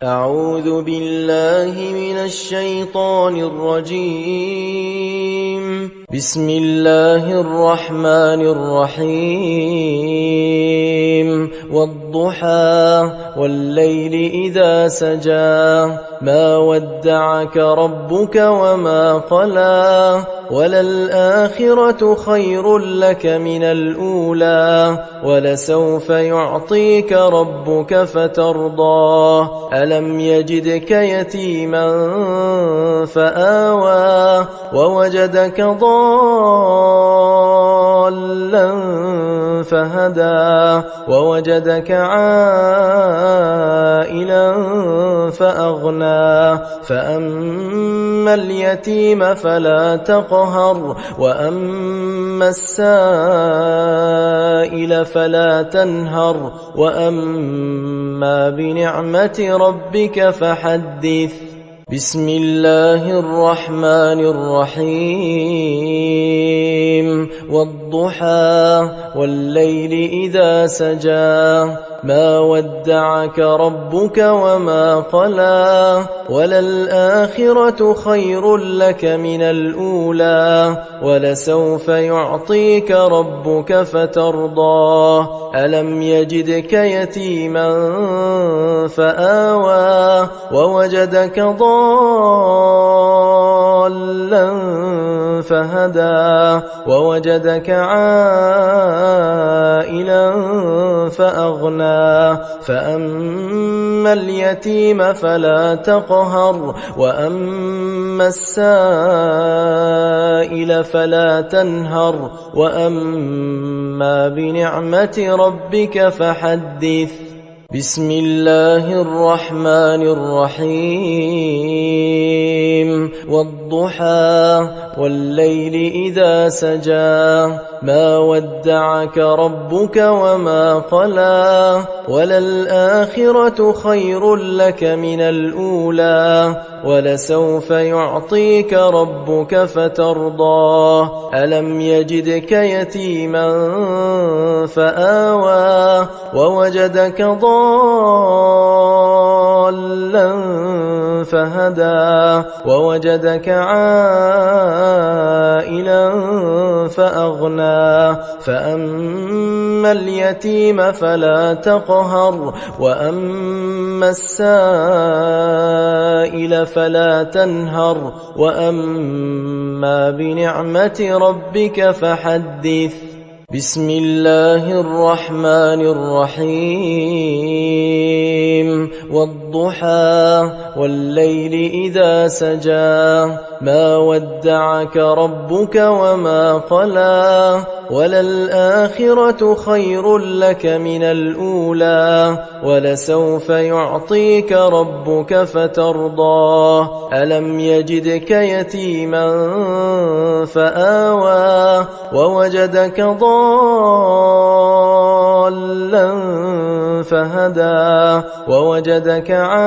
أعوذ بالله من الشيطان الرجيم. بسم الله الرحمن الرحيم. والضحى والليل إذا سجى ما ودعك ربك وما قلى وللآخرة خير لك من الأولى ولسوف يعطيك ربك فترضى ألم يجدك يتيما فآوى ووجدك ضالا فهدى ووجدك عائلا فأغنى فأما اليتيم فلا تقهر وأما السائل فلا تنهر وأما بنعمة ربك فحدث. بسم الله الرحمن الرحيم. والضحى والليل إذا سجى ما ودعك ربك وما قلى وللآخرة خير لك من الأولى ولسوف يعطيك ربك فترضى ألم يجدك يتيما فآوى ووجدك ضالا فهدى ووجدك عائلا فأغنى فأما اليتيم فلا تقهر وأما السائل فلا تنهر وأما بنعمة ربك فحدث. بسم الله الرحمن الرحيم. والضحى والليل إذا سجى ما ودعك ربك وما قلى وللآخرة خير لك من الأولى ولسوف يعطيك ربك فترضى ألم يجدك يتيما فآوى ووجدك ضالا فهدى ووجدك عائلا فأغنى فأما اليتيم فلا تقهر وأما السائل فلا تنهر وأما بنعمة ربك فحدث. بسم الله الرحمن الرحيم. والضحى والليل إذا سجى ما ودعك ربك وما قلى وللآخرة خير لك من الأولى ولسوف يعطيك ربك فترضى ألم يجدك يتيما فآوى ووجدك ضالا فهدى ووجدك عائلا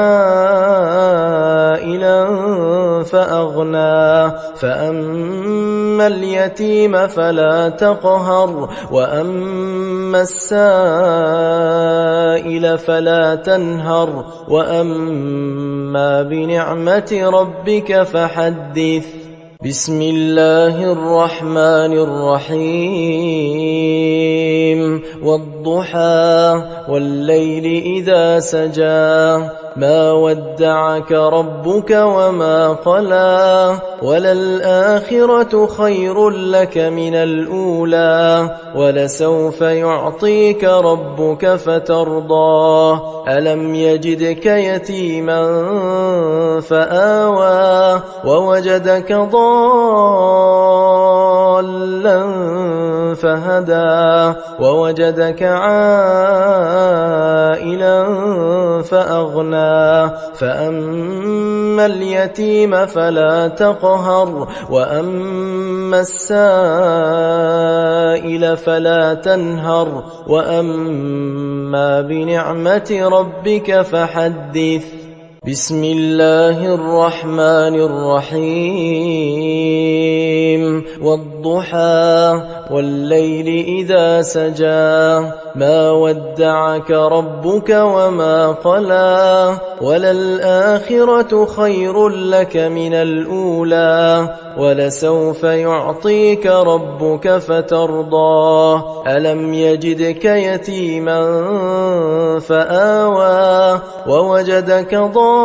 فأغنى فأما اليتيم فلا تقهر وأما السائل فلا تنهر وأما بنعمة ربك فحدث. بسم الله الرحمن الرحيم. والضحى والليل إذا سجى ما ودعك ربك وما قلى وللآخرة خير لك من الأولى ولسوف يعطيك ربك فترضى ألم يجدك يتيما فآوى ووجدك ضالا فهدى ووجدك عائلا فأغنى فأما اليتيم فلا تقهر وأما السائل فلا تنهر وأما بنعمة ربك فحدث. بسم الله الرحمن الرحيم. والضحى والليل إذا سجى ما ودعك ربك وما قلى وللآخرة خير لك من الأولى ولسوف يعطيك ربك فترضى ألم يجدك يتيما فآوى ووجدك ضالا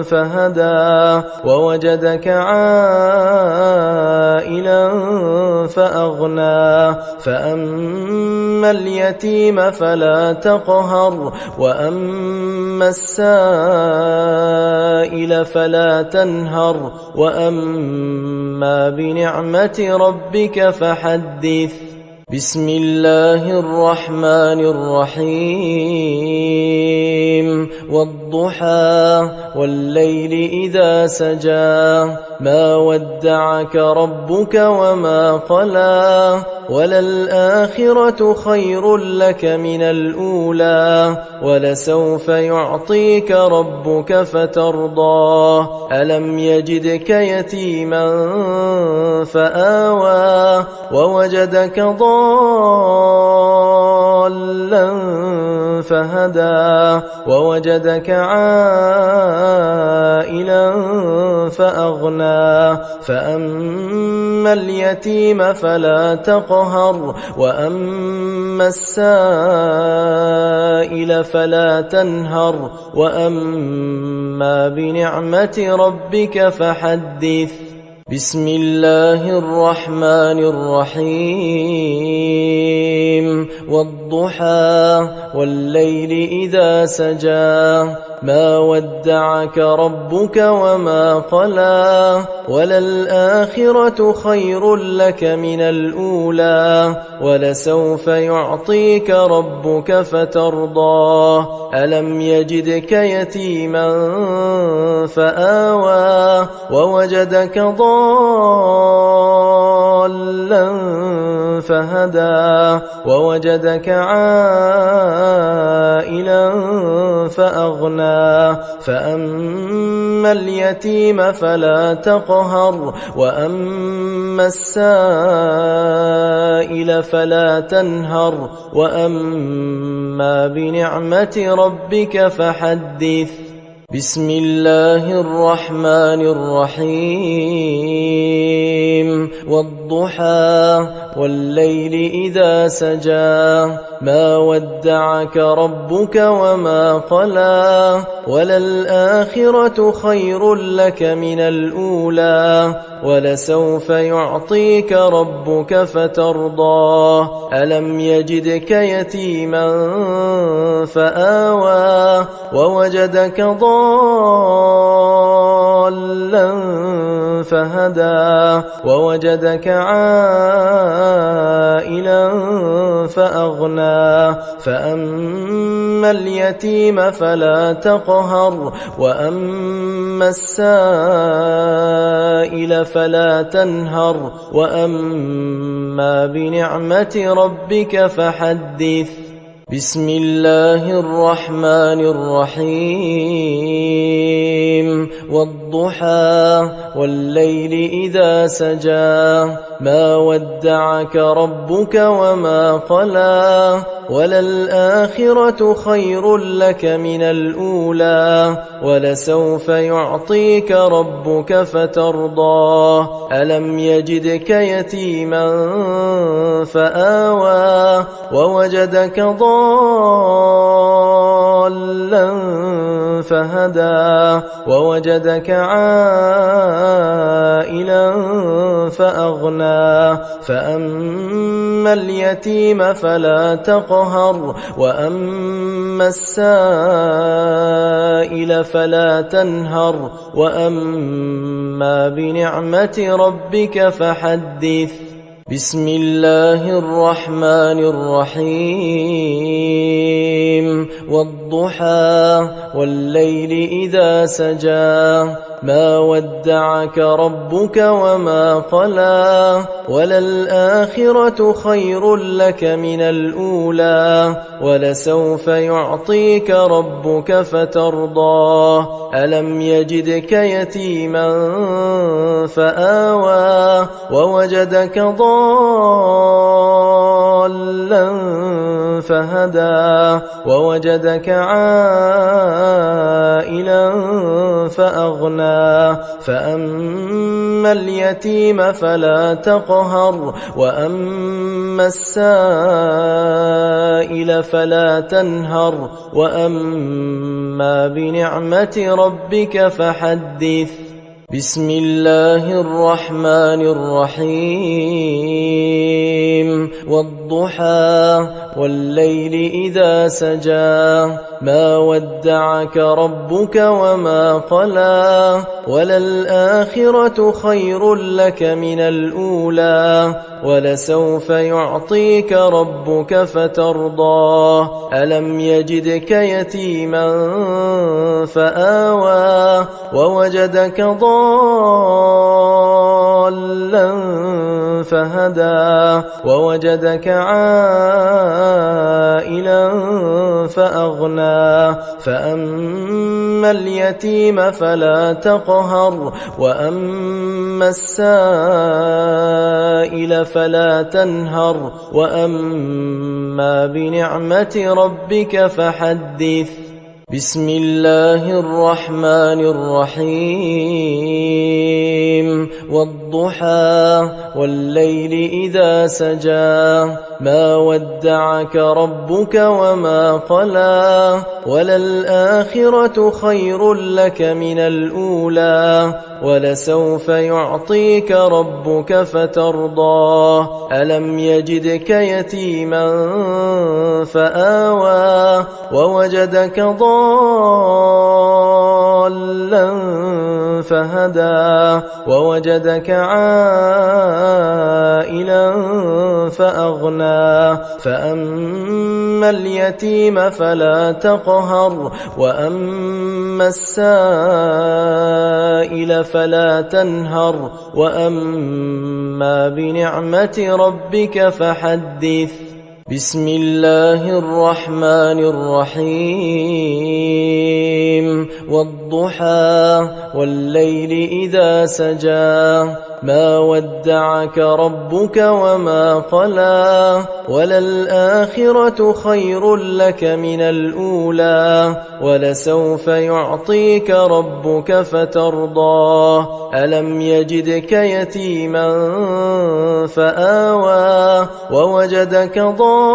فهدى ووجدك عائلا فأغنى فأما اليتيم فلا تقهر وأما السائل فلا تنهر وأما بنعمة ربك فحدث بسم الله الرحمن الرحيم والضحى والليل إذا سجى ما ودعك ربك وما قلى وللآخرة خير لك من الأولى ولسوف يعطيك ربك فترضى ألم يجدك يتيما فآوى ووجدك ضالا فهدى ووجدك عائلا فأغنى فأما اليتيم فلا تقهر وأما السائل فلا تنهر وأما بنعمة ربك فحدث بسم الله الرحمن الرحيم والضحى والليل إذا سجى ما ودعك ربك وما قلى وللآخرة خير لك من الأولى ولسوف يعطيك ربك فترضى ألم يجدك يتيما فآوى ووجدك ضالا فهدى ووجدك عائلا فأغنى فأما اليتيم فلا تقهر وأما السائل فلا تنهر وأما بنعمة ربك فحدث بسم الله الرحمن الرحيم والضحى والليل إذا سجى ما ودعك ربك وما قلى وللآخرة خير لك من الأولى ولسوف يعطيك ربك فترضى ألم يجدك يتيما فآوى ووجدك ضالا فهدى ووجدك عائلا فأغنى فأما اليتيم فلا تقهر وأما السائل فلا تنهر وأما بنعمة ربك فحدث بسم الله الرحمن الرحيم والضحى والليل إذا سجى ما ودعك ربك وما قلى وللآخرة خير لك من الأولى ولسوف يعطيك ربك فترضى ألم يجدك يتيما فآوى ووجدك ضالا فهدى ووجدك عائلا فأغنى فأما اليتيم فلا تقهر وأما السائل فلا تنهر وأما بنعمة ربك فحدث بسم الله الرحمن الرحيم والضحى والليل إذا سجى ما ودعك ربك وما قلى وللآخرة خير لك من الأولى ولسوف يعطيك ربك فترضى ألم يجدك يتيما فآوى ووجدك ضالا فهدى ووجدك عائلا فأغنى فأما اليتيم فلا تقهر وأما السائل فلا تنهر وأما بنعمة ربك فحدث بسم الله الرحمن الرحيم والضحى والليل إذا سجى ما ودعك ربك وما قلى وللآخرة خير لك من الأولى ولسوف يعطيك ربك فترضى ألم يجدك يتيما فآوى ووجدك ضالا فهدى ووجدك عائلا فأغنى فأما اليتيم فلا تقهر وأما السائل فلا تنهر وأما بنعمة ربك فحدث بسم الله الرحمن الرحيم والضحى والليل إذا سجى ما ودعك ربك وما قلى وللآخرة خير لك من الأولى ولسوف يعطيك ربك فترضى ألم يجدك يتيما فآوى ووجدك ضالا فهدى ووجدك عائلا فأغنى فأما اليتيم فلا تقهر وأما السائل فلا تنهر وأما بنعمة ربك فحدث بسم الله الرحمن الرحيم والضحى والليل إذا سجى ما ودعك ربك وما قلى وللآخرة خير لك من الأولى ولسوف يعطيك ربك فترضى ألم يجدك يتيما فآوى ووجدك ضالا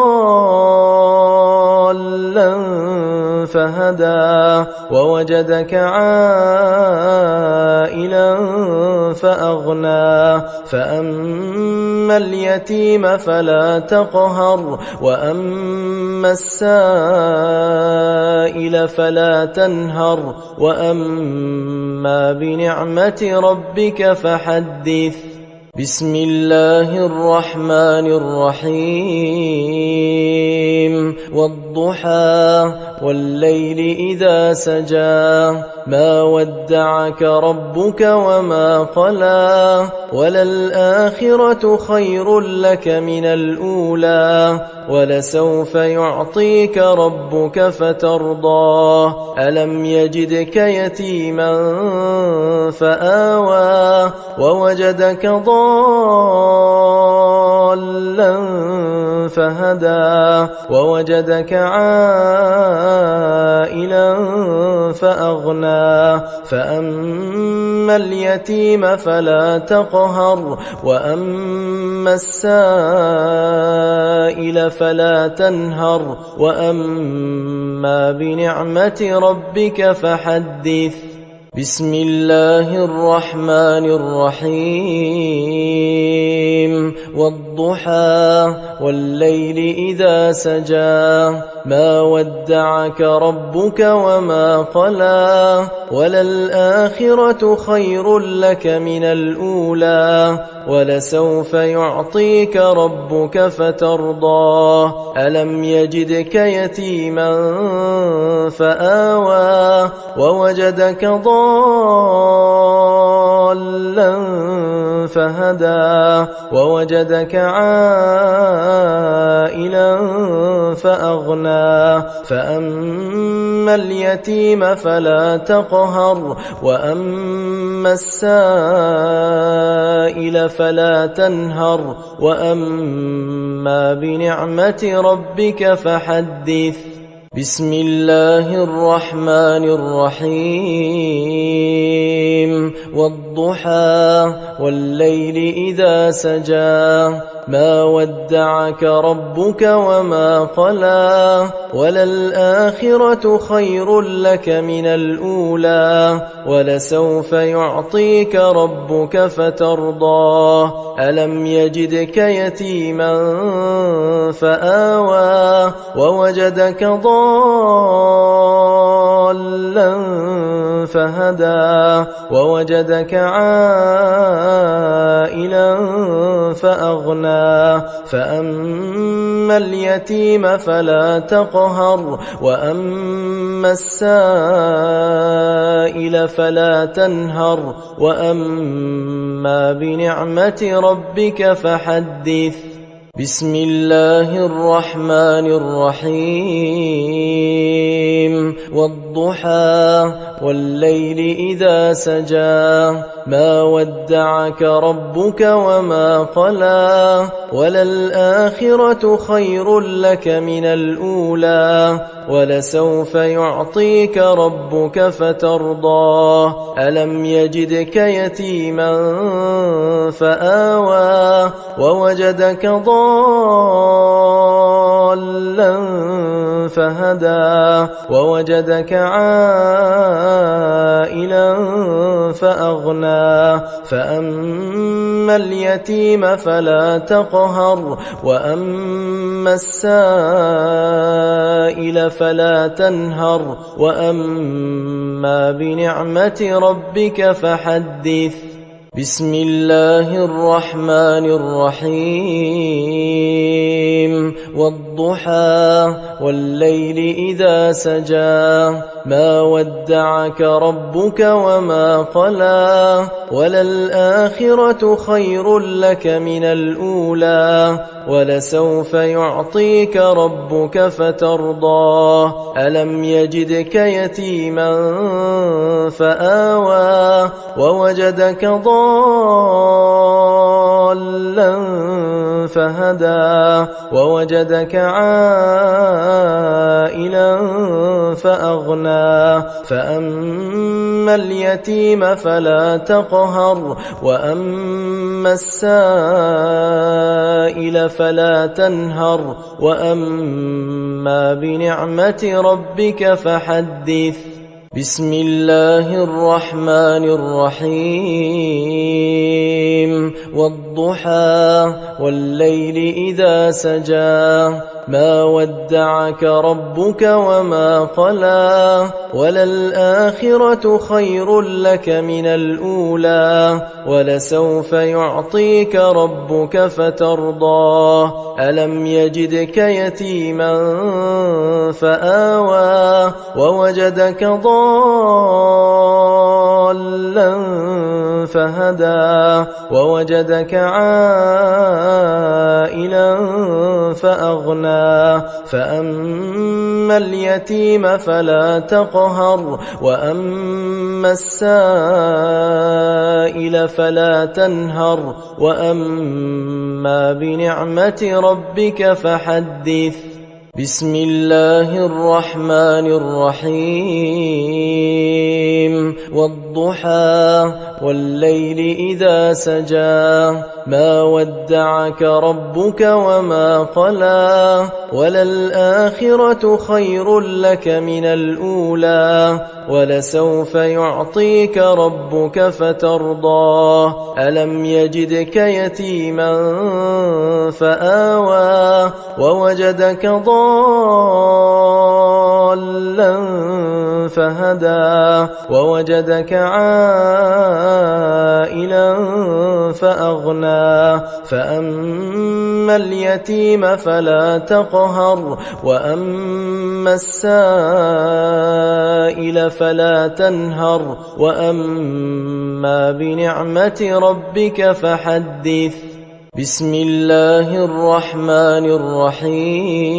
فهدى ووجدك عائلا فأغنى فأما اليتيم فلا تقهر وأما السائل فلا تنهر وأما بنعمة ربك فحدث بسم الله الرحمن الرحيم والضحى والليل إذا سجى ما ودعك ربك وما قلى وللآخرة خير لك من الأولى ولسوف يعطيك ربك فترضى ألم يجدك يتيما فآوى ووجدك ضالا فهدى ووجدك عائلا فأغنى فأما اليتيم فلا تقهر وأما السائل فلا تنهر وأما بنعمة ربك فحدث بسم الله الرحمن الرحيم والضحى والليل إذا سجى ما ودعك ربك وما قلى وللآخرة خير لك من الأولى ولسوف يعطيك ربك فترضى ألم يجدك يتيما فآوى ووجدك ضالا فهدى ووجدك عائلا فأغنى فأما اليتيم فلا تقهر وأما السائل فلا تنهر وأما بنعمة ربك فحدث بسم الله الرحمن الرحيم والضحى والليل إذا سجى ما ودعك ربك وما قلى وللآخرة خير لك من الأولى ولسوف يعطيك ربك فترضى ألم يجدك يتيما فآوى ووجدك ضالا فهدى ووجدك عائلا فأغنى فأما اليتيم فلا تقهر وأما السائل فلا تنهر وأما بنعمة ربك فحدث بسم الله الرحمن الرحيم والضحى والليل إذا سجى ما ودعك ربك وما قلى وللآخرة خير لك من الأولى ولسوف يعطيك ربك فترضى ألم يجدك يتيما فآوى ووجدك ضالا فهدى ووجدك عائلا فأغنى فأما اليتيم فلا تقهر وأما السائل فلا تنهر وأما بنعمة ربك فحدث بسم الله الرحمن الرحيم والضحى والليل إذا سجى ما ودعك ربك وما قلى وللآخرة خير لك من الأولى ولسوف يعطيك ربك فترضى ألم يجدك يتيما فآوى ووجدك ضالا فهدى ووجدك عائلا فأغنى فأما اليتيم فلا تقهر وأما السائل فلا تنهر وأما بنعمة ربك فحدث بسم الله الرحمن الرحيم والضحى والليل إذا سجى ما ودعك ربك وما قلى وللآخرة خير لك من الأولى ولسوف يعطيك ربك فترضى ألم يجدك يتيما فآوى ووجدك ضالا فهدى ووجدك عائلا فأغنى فأما اليتيم فلا تقهر وأما السائل فلا تنهر وأما بنعمة ربك فحدث بسم الله الرحمن الرحيم والضحى والليل إذا سجى ما ودعك ربك وما قلى وللآخرة خير لك من الأولى ولسوف يعطيك ربك فترضى ألم يجدك يتيما فآوى ووجدك ضالا فهدى ووجدك عائلا فأغنى فأما اليتيم فلا تقهر وأما السائل فلا تنهر وأما بنعمة ربك فحدث بسم الله الرحمن الرحيم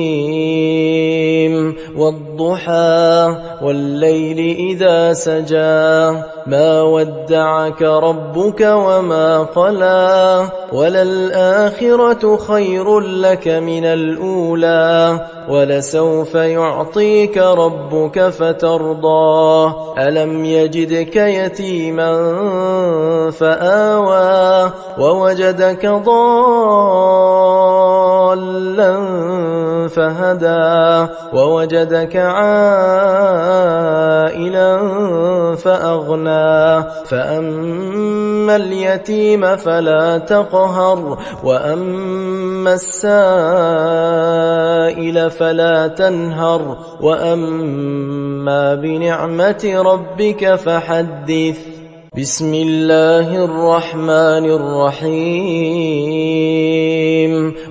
والضحى والليل إذا سجى ما ودعك ربك وما قلى وللآخرة خير لك من الأولى ولسوف يعطيك ربك فترضى ألم يجدك يتيما فآوى ووجدك ضالا فهدى ووجدك عائلا فأغنى فأما اليتيم فلا تقهر وأما السائل فلا تنهر وأما بنعمة ربك فحدث بسم الله الرحمن الرحيم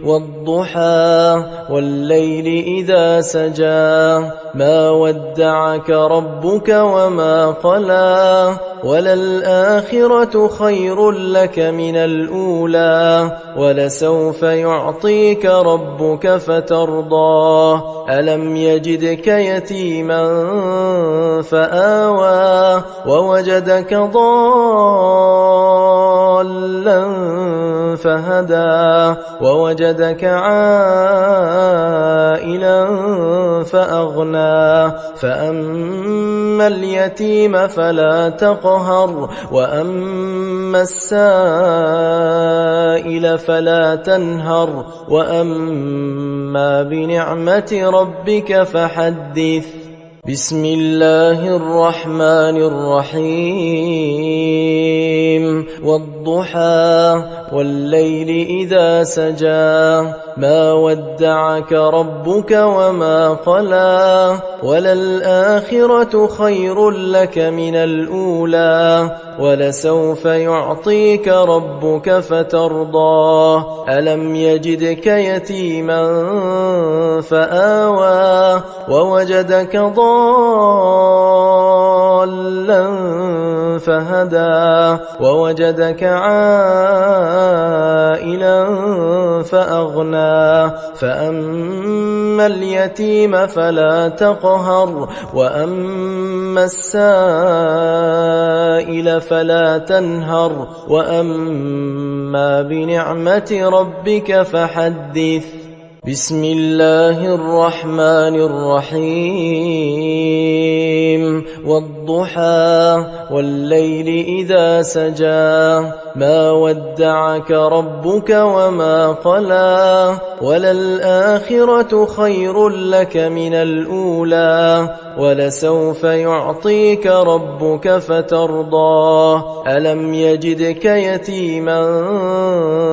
والضحى والليل إذا سجى ما ودعك ربك وما قلى وللآخرة خير لك من الأولى ولسوف يعطيك ربك فترضى ألم يجدك يتيما فآوى ووجدك ضالا فهدى ووجدك عائلا فأغنى فأما اليتيم فلا تقهر وأما السائل فلا تنهر وأما بنعمة ربك فحدث بسم الله الرحمن الرحيم والضحى والليل إذا سجى ما ودعك ربك وما قلى وللآخرة خير لك من الأولى ولسوف يعطيك ربك فترضى ألم يجدك يتيما فآوى ووجدك ضالا فهدى ووجدك عائلا فأغنى فأما اليتيم فلا تقهر وأما السائل فلا تنهر وأما بنعمة ربك فحدث بسم الله الرحمن الرحيم والضحى والليل إذا سجى ما ودعك ربك وما قلى وللآخرة خير لك من الأولى ولسوف يعطيك ربك فترضى ألم يجدك يتيما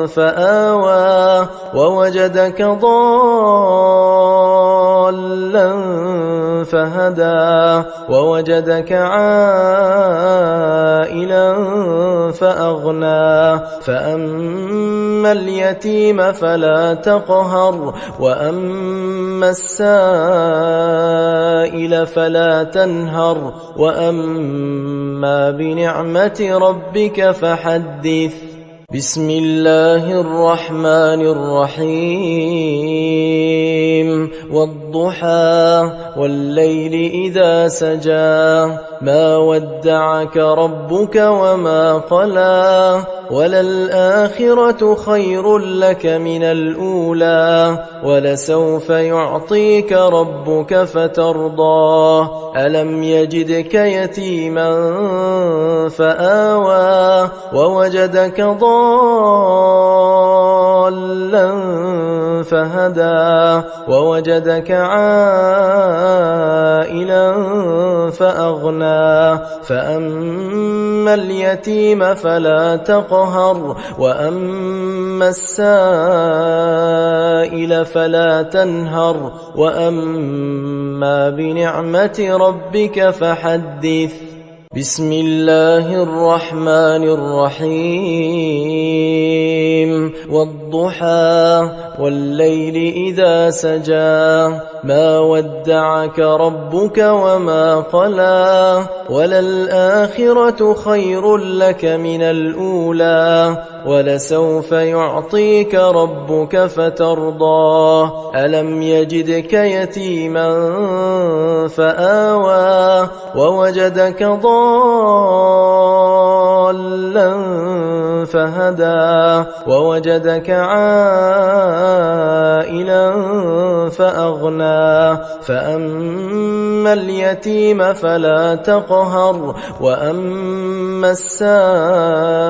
فآوى ووجدك ضالا فهدى ووجدك عائلا فأغنى فأما اليتيم فلا تقهر وأما السائل فلا تنهر وأما بنعمة ربك فحدث بسم الله الرحمن الرحيم والضحى والضحى والليل إذا سجى ما ودعك ربك وما قلى وللآخرة خير لك من الأولى ولسوف يعطيك ربك فترضى ألم يجدك يتيما فآوى ووجدك ضالا فهدى ووجدك عائلا فأغنى فأما اليتيم فلا تقهر وأما السائل فلا تنهر وأما بنعمة ربك فحدث بسم الله الرحمن الرحيم والضحى والليل إذا سجى ما ودعك ربك وما قلى وللآخرة خير لك من الأولى ولسوف يعطيك ربك فترضى ألم يجدك يتيما فآوى ووجدك ضالا فهدى ووجدك عائلا فأغنى فأما اليتيم فلا تقهر وأما السائل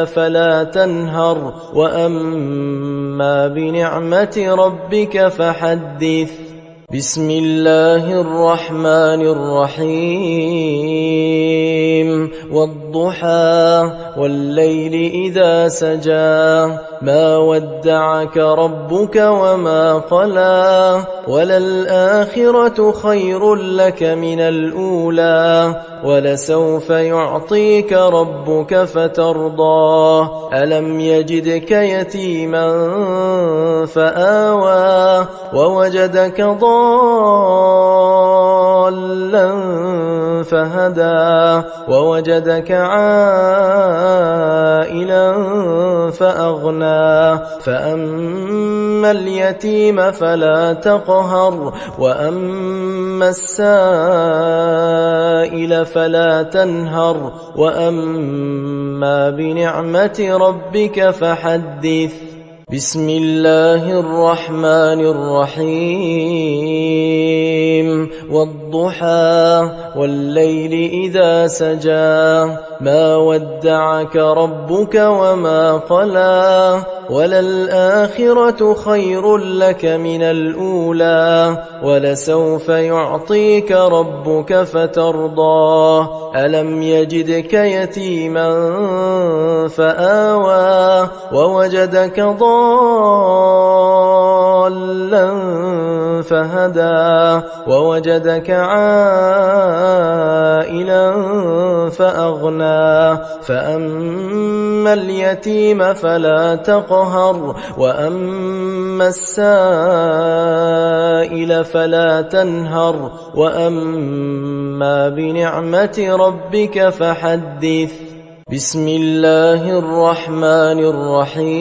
فلا تنهر وأما بنعمة ربك فحدث بسم الله الرحمن الرحيم والضحى والليل إذا سجى ما ودعك ربك وما قلى وللآخرة خير لك من الأولى ولسوف يعطيك ربك فترضى ألم يجدك يتيما فآوى ووجدك ضالا فهدى ووجدك عائلا فأغنى فأما اليتيم فلا تقهر وأما السائل فلا تنهر وأما بنعمة ربك فحدث بسم الله الرحمن الرحيم والضحى والليل إذا سجى ما ودعك ربك وما قلى وللآخرة خير لك من الأولى ولسوف يعطيك ربك فترضى ألم يجدك يتيما فآوى ووجدك ضالا فهدى ووجدك عائلا فأغنى فأما اليتيم فلا تقهر وأما السائل فلا تنهر وأما بنعمة ربك فحدث بسم الله الرحمن الرحيم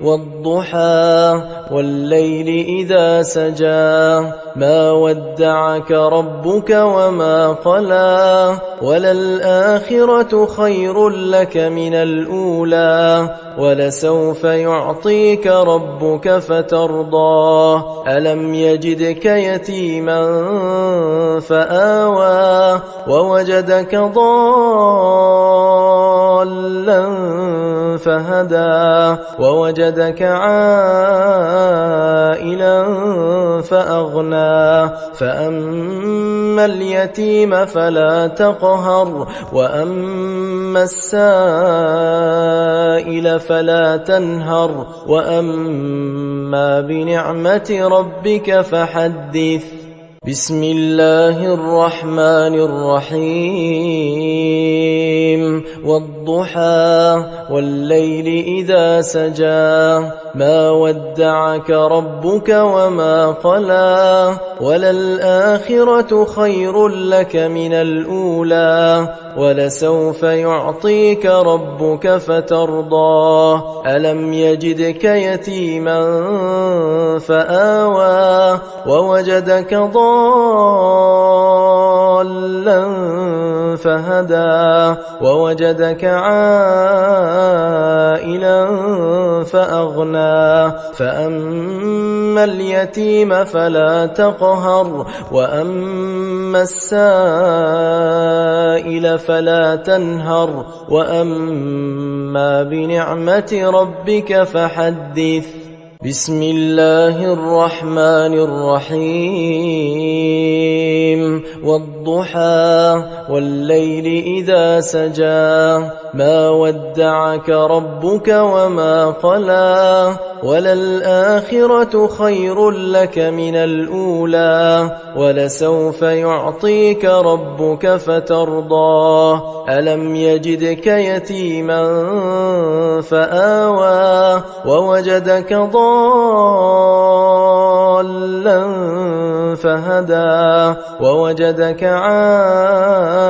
والضحى والليل إذا سجى ما ودعك ربك وما قلى وللآخرة خير لك من الأولى ولسوف يعطيك ربك فترضى ألم يجدك يتيما فآوى ووجدك ضالا فهدى ووجدك عائلا فأغنى فأما اليتيم فلا تقهر وأما السائل فلا تنهر وأما بنعمة ربك فحدث بسم الله الرحمن الرحيم والضحى والليل إذا سجى ما ودعك ربك وما قلى وللآخرة خير لك من الأولى ولسوف يعطيك ربك فترضى ألم يجدك يتيما فآوى ووجدك ضالا فهدى ووجدك عائلا فأغنى فأما اليتيم فلا تقهر وأما السائل فلا تنهر وأما بنعمة ربك فحدث بسم الله الرحمن الرحيم والضحى والليل إذا سجى ما ودعك ربك وما قلى وللآخرة خير لك من الأولى ولسوف يعطيك ربك فترضى ألم يجدك يتيما فآوى ووجدك ضالا فهدى ووجدك عائلا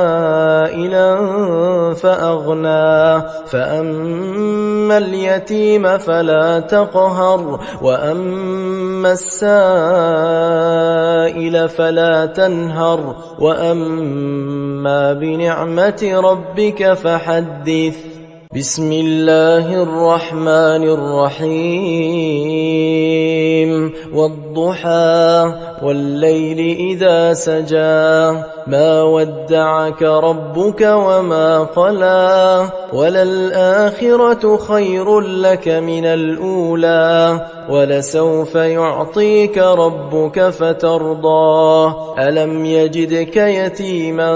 فأغنى فأما اليتيم فلا تقهر وأما السائل فلا تنهر وأما بنعمة ربك فحدث بسم الله الرحمن الرحيم والضحى والليل إذا سجى ما ودعك ربك وما قلى وللآخرة خير لك من الأولى ولسوف يعطيك ربك فترضى ألم يجدك يتيما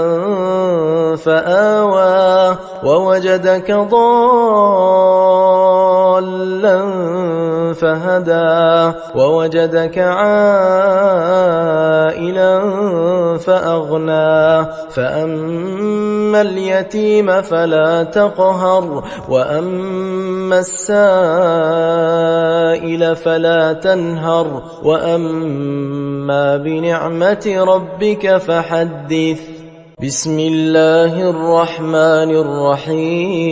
فآوى ووجدك ضالا فهدى ووجدك عائلا فأغنى فأما اليتيم فلا تقهر وأما السائل فلا تنهر وأما بنعمة ربك فحدث بسم الله الرحمن الرحيم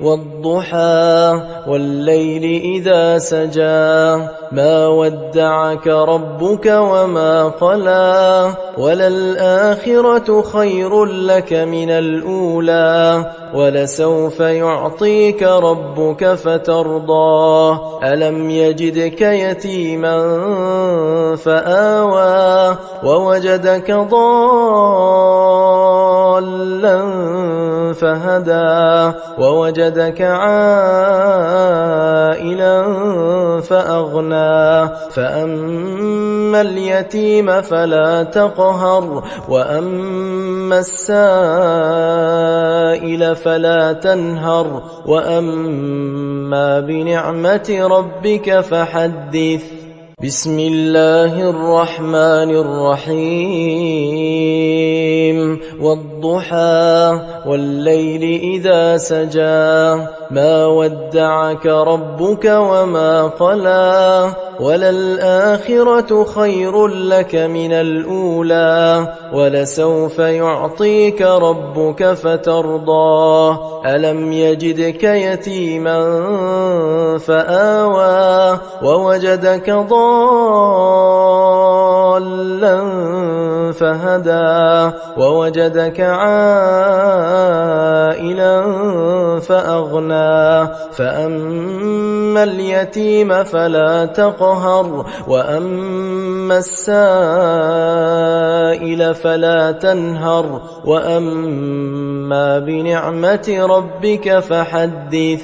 والضحى والليل إذا سجى ما ودعك ربك وما قلى وللآخرة خير لك من الأولى ولسوف يعطيك ربك فترضى ألم يجدك يتيما فآوى ووجدك ضالا فهدى ووجدك عائلا فأغنى فأما اليتيم فلا تقهر وأما السائل فلا تنهر وأما بنعمة ربك فحدث بسم الله الرحمن الرحيم والضحى والليل إذا سجى ما ودعك ربك وما قلى وللآخرة خير لك من الأولى ولسوف يعطيك ربك فترضى ألم يجدك يتيما فآوى ووجدك ضالا فهدى ووجدك عائلا فأغنى فأما اليتيم فلا تقهر وأما السائل فلا تنهر وأما بنعمة ربك فحدث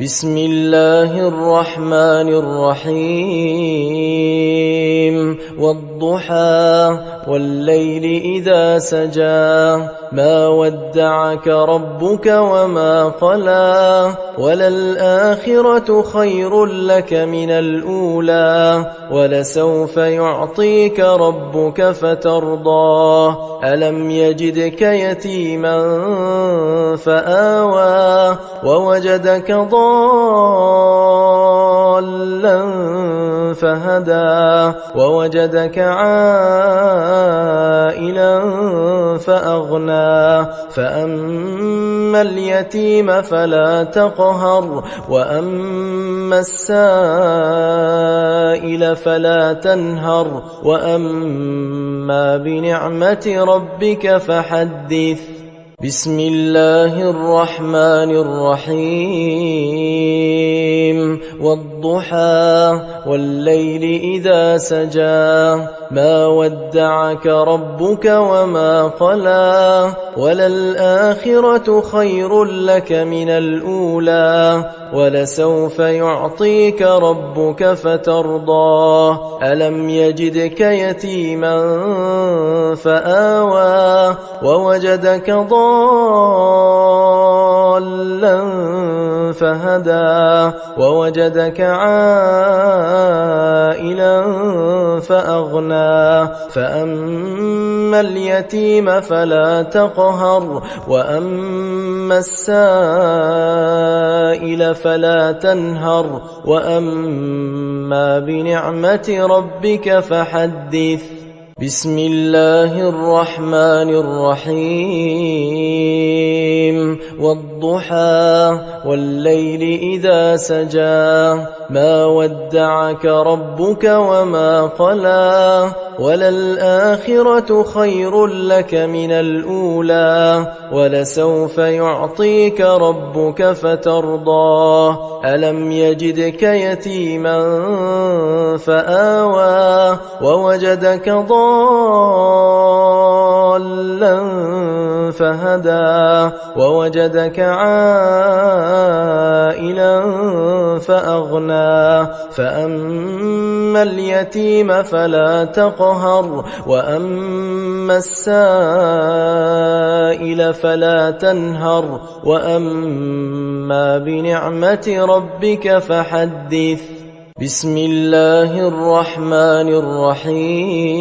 بسم الله الرحمن الرحيم والضحى والضحى والليل إذا سجى ما ودعك ربك وما قلى وللآخرة خير لك من الأولى ولسوف يعطيك ربك فترضى ألم يجدك يتيما فآوى ووجدك ضالا فهدى ووجدك عائلا فأغنى فأما اليتيم فلا تقهر وأما السائل فلا تنهر وأما بنعمة ربك فحدث بسم الله الرحمن الرحيم والضحى والليل إذا سجى ما ودعك ربك وما قلى وللآخرة خير لك من الأولى ولسوف يعطيك ربك فترضى ألم يجدك يتيما فآوى ووجدك ضالا فهدى ووجدك عائلا فأغنى فأما اليتيم فلا تقهر وأما السائل فلا تنهر وأما بنعمة ربك فحدث بسم الله الرحمن الرحيم والضحى والليل إذا سجى ما ودعك ربك وما قلى وللآخرة خير لك من الأولى ولسوف يعطيك ربك فترضى ألم يجدك يتيما فآوى ووجدك ضالا فهدى ووجدك عائلا فأغنى فأما اليتيم فلا تقهر وأما السائل فلا تنهر وأما بنعمة ربك فحدث بسم الله الرحمن الرحيم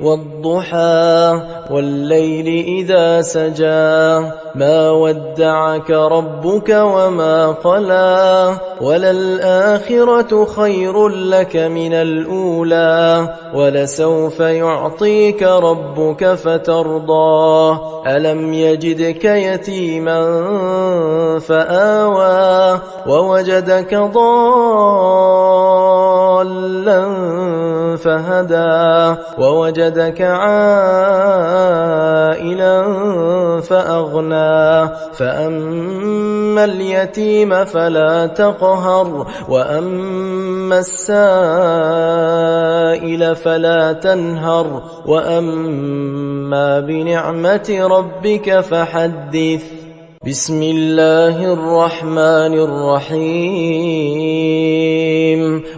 والضحى والليل إذا سجى ما ودعك ربك وما قلى وللآخرة خير لك من الأولى ولسوف يعطيك ربك فترضى ألم يجدك يتيما فآوى ووجدك ضالا فهدى ووجدك عائلا فأغنى فأما اليتيم فلا تقهر وأما السائل فلا تنهر وأما بنعمة ربك فحدث بسم الله الرحمن الرحيم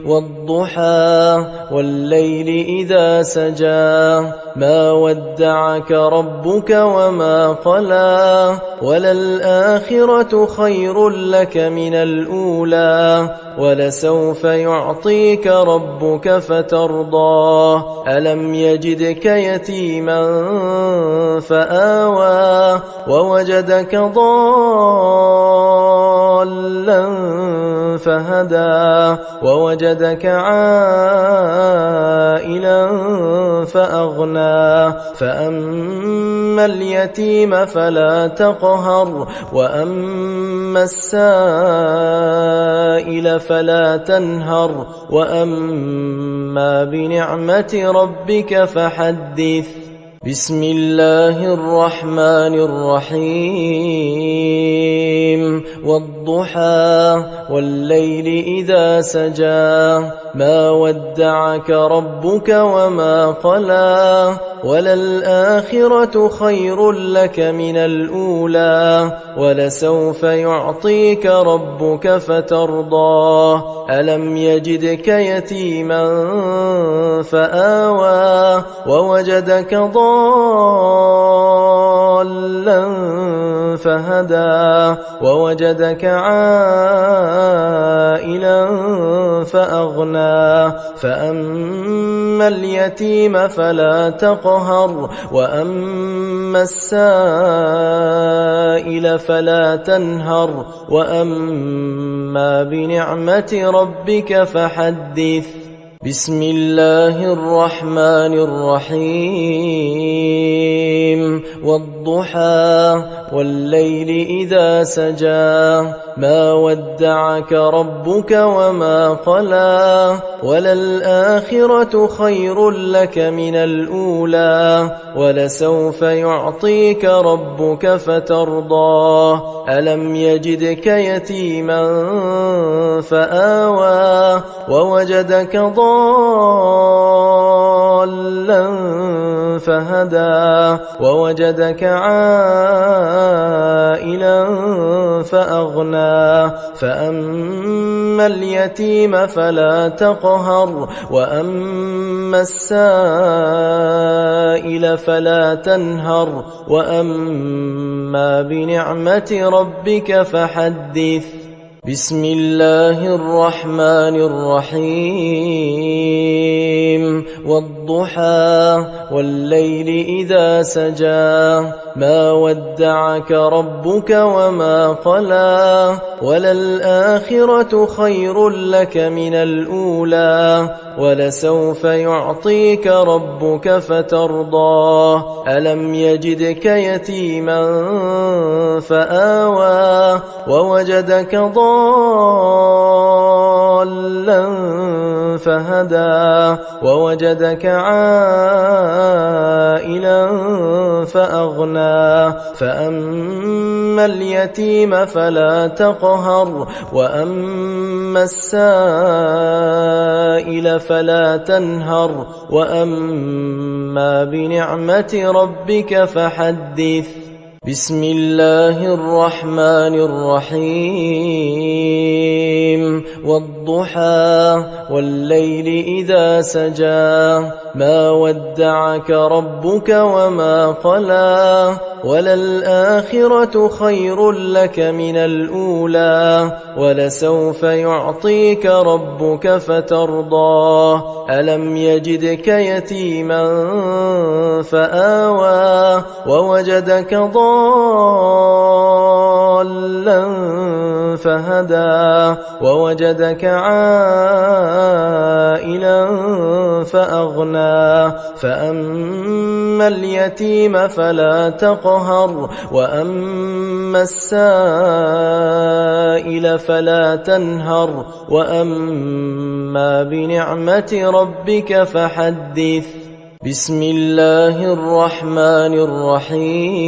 والضحى والليل إذا سجى ما ودعك ربك وما قلى وللآخرة خير لك من الأولى ولسوف يعطيك ربك فترضى ألم يجدك يتيما فآوى ووجدك ضالا فهدى ووجدك عائلا فأغنى فأما اليتيم فلا تقهر وأما السائل فلا تنهر وأما بنعمة ربك فحدث بسم الله الرحمن الرحيم والضحى والضحى والليل إذا سجى ما ودعك ربك وما قلى وللآخرة خير لك من الأولى ولسوف يعطيك ربك فترضى ألم يجدك يتيما فآوى ووجدك ضالا فهدى ووجدك عائلا فأغنى فأما اليتيم فلا تقهر وأما السائل فلا تنهر وأما بنعمة ربك فحدث بسم الله الرحمن الرحيم والضحى والليل إذا سجى ما ودعك ربك وما قلى وللآخرة خير لك من الأولى ولسوف يعطيك ربك فترضى ألم يجدك يتيما فآوى ووجدك ضالا فهدى ووجدك عائلا فأغنى فأما اليتيم فلا تقهر وأما السائل فلا تنهر وأما بنعمة ربك فحدث بسم الله الرحمن الرحيم والضحى والليل إذا سجى ما ودعك ربك وما قلى وللآخرة خير لك من الأولى ولسوف يعطيك ربك فترضى ألم يجدك يتيما فآوى ووجدك ضالا فهدى ووجدك عائلا فأغنى فأما اليتيم فلا تقهر وأما السائل فلا تنهر وأما بنعمة ربك فحدث بسم الله الرحمن الرحيم والضحى والليل إذا سجى ما ودعك ربك وما قلى وللآخرة خير لك من الأولى ولسوف يعطيك ربك فترضى ألم يجدك يتيما فآوى ووجدك ضالا فهدى ووجدك عائلا فأغنى فأما اليتيم فلا تقهر وأما السائل فلا تنهر وأما بنعمة ربك فحدث بسم الله الرحمن الرحيم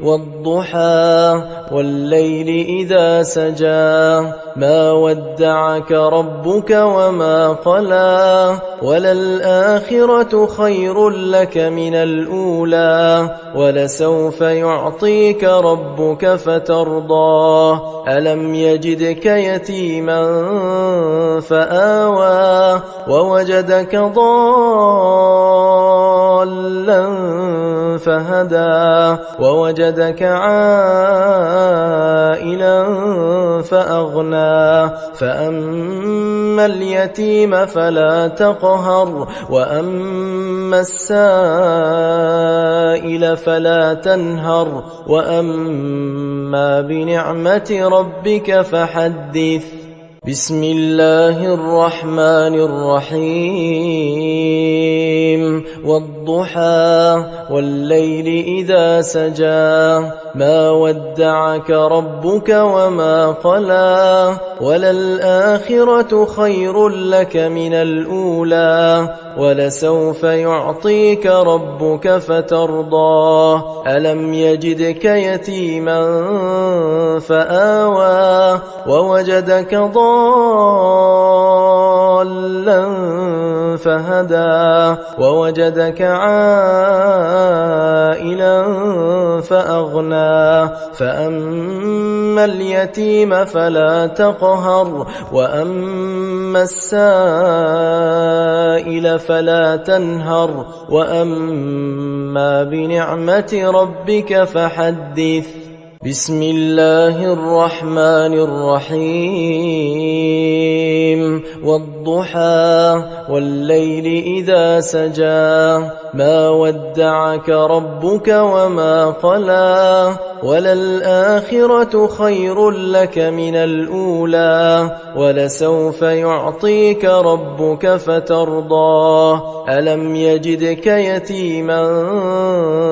والضحى والليل إذا سجى ما ودعك ربك وما قلى وللآخرة خير لك من الأولى ولسوف يعطيك ربك فترضى ألم يجدك يتيما فآوى ووجدك ضالا فهدى ووجدك عائلا فأغنى فأما اليتيم فلا تقهر وأما السائل فلا تنهر وأما بنعمة ربك فحدث بسم الله الرحمن الرحيم والضحى والليل إذا سجى ما ودعك ربك وما قلى وللآخرة خير لك من الأولى ولسوف يعطيك ربك فترضى ألم يجدك يتيما فآوى ووجدك ضالا فهدى ووجدك عائلا فأغنى فأما اليتيم فلا تقهر وأما السائل فلا تنهر وأما بنعمة ربك فحدث بسم الله الرحمن الرحيم والضحى والليل إذا سجى ما ودعك ربك وما قلى وللآخرة خير لك من الأولى ولسوف يعطيك ربك فترضى ألم يجدك يتيما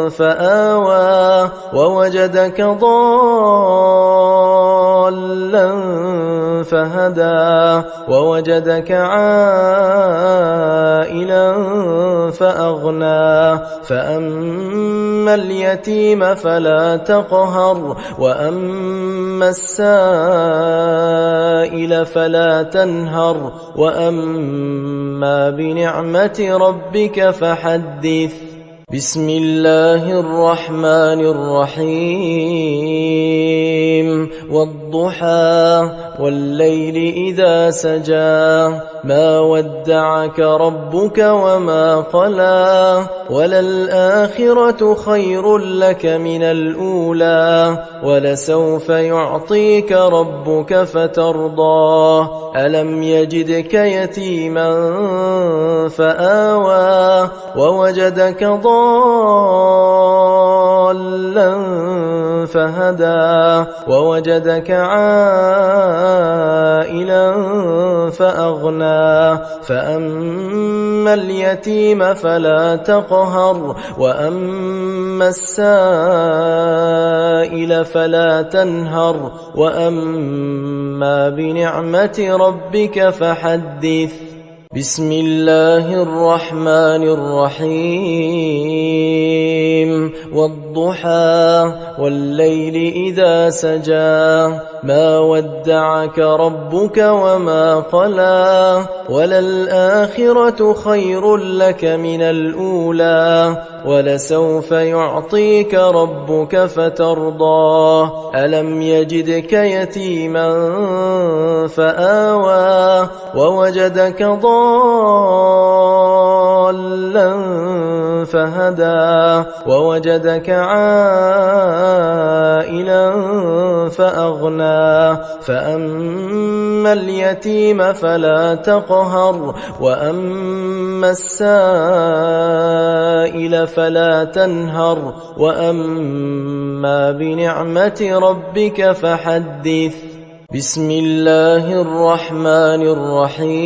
فآوى ووجدك ضالا فهدى ووجدك عائلا فأغنى فأما اليتيم فلا تقهر وأما السائل فلا تنهر وأما بنعمة ربك فحدث بسم الله الرحمن الرحيم والضحى والليل إذا سجى ما ودعك ربك وما قلى وللآخرة خير لك من الأولى ولسوف يعطيك ربك فترضى ألم يجدك يتيما فآوى ووجدك ضالا فهدى ووجدك عائلا فأغنى فأما اليتيم فلا تقهر وأما السائل فلا تنهر وأما بنعمة ربك فحدث بسم الله الرحمن الرحيم والضحى والليل إذا سجى ما ودعك ربك وما قلى وللآخرة خير لك من الأولى ولسوف يعطيك ربك فترضى ألم يجدك يتيما فآوى ووجدك ضالا فهدى ووجدك عائلا فأغنى فأما اليتيم فلا تقهر وأما السائل فلا تنهر وأما بنعمة ربك فحدث بسم الله الرحمن الرحيم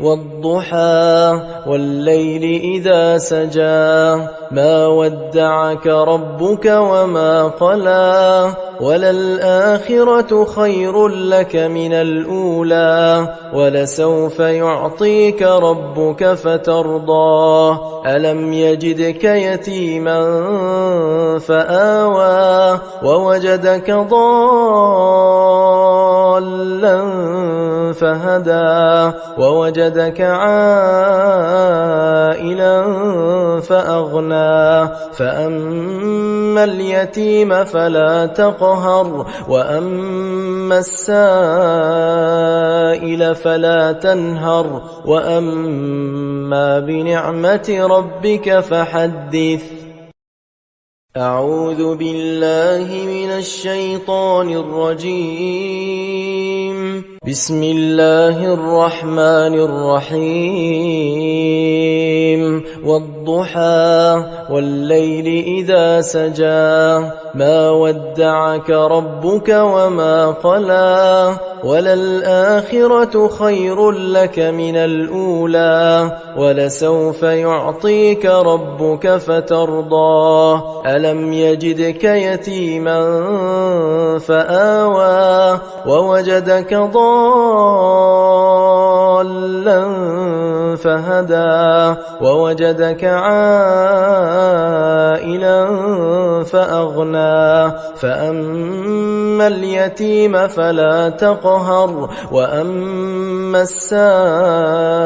والضحى والليل إذا سجى ما ودعك ربك وما قلى وللآخرة خير لك من الأولى ولسوف يعطيك ربك فترضى ألم يجدك يتيما فآوى ووجدك ضالا فهدى ووجدك عائلا فأغنى فأما اليتيم فلا تقهر وأما السائل فلا تنهر وأما بنعمة ربك فحدث أعوذ بالله من الشيطان الرجيم بسم الله الرحمن الرحيم والضحى والليل إذا سجى ما ودعك ربك وما قلى وللآخرة خير لك من الأولى ولسوف يعطيك ربك فترضى ألم يجدك يتيما فآوى ووجدك ضالا فهدى ووجدك عائلا فأغنى فأما اليتيم فلا تقهر وأما السائل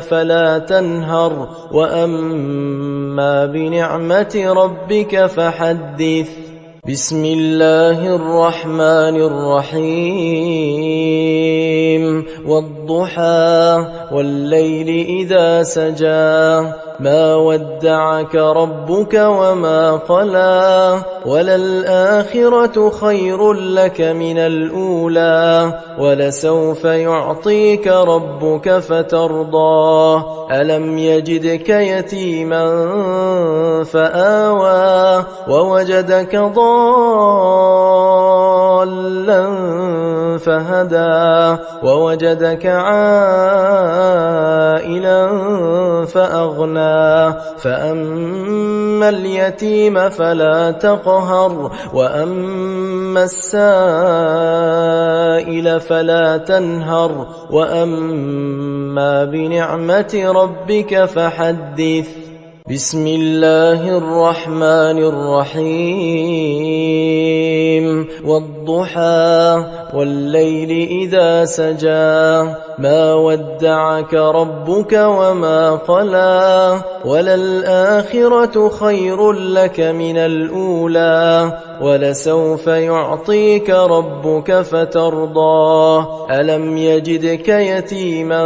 فلا تنهر وأما بنعمة ربك فحدث بسم الله الرحمن الرحيم والضحى والليل إذا سجى ما ودعك ربك وما قلى وللآخرة خير لك من الأولى ولسوف يعطيك ربك فترضى ألم يجدك يتيما فآوى ووجدك ضالا فهدى ووجدك عائلا فأغنى فأما اليتيم فلا تقهر وأما السائل فلا تنهر وأما بنعمة ربك فحدث بسم الله الرحمن الرحيم والضحى والليل إذا سجى ما ودعك ربك وما قلى وللآخرة خير لك من الأولى ولسوف يعطيك ربك فترضى ألم يجدك يتيما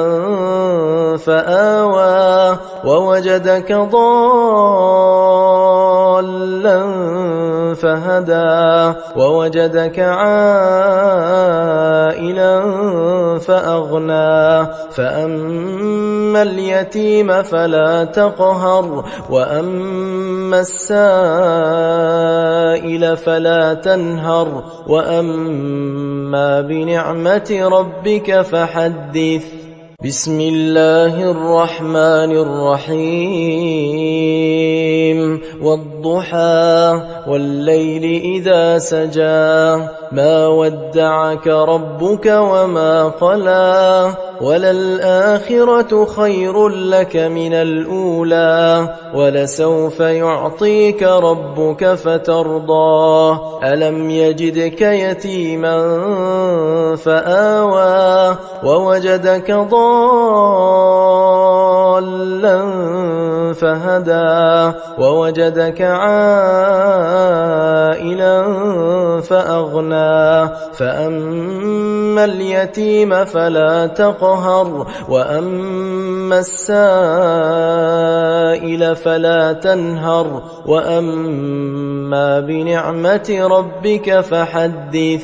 فآوى ووجدك ضالا فهدى ووجدك عائلا فأغنى فأما اليتيم فلا تقهر وأما السائل فلا تنهر وأما بنعمة ربك فحدث بسم الله الرحمن الرحيم والضحى والليل إذا سجى ما ودعك ربك وما قلى وللآخرة خير لك من الأولى ولسوف يعطيك ربك فترضى ألم يجدك يتيما فآوى ووجدك ضالا فهدى ووجدك عائلا فأغنى فأما اليتيم فلا تقهر وأما السائل فلا تنهر وأما بنعمة ربك فحدث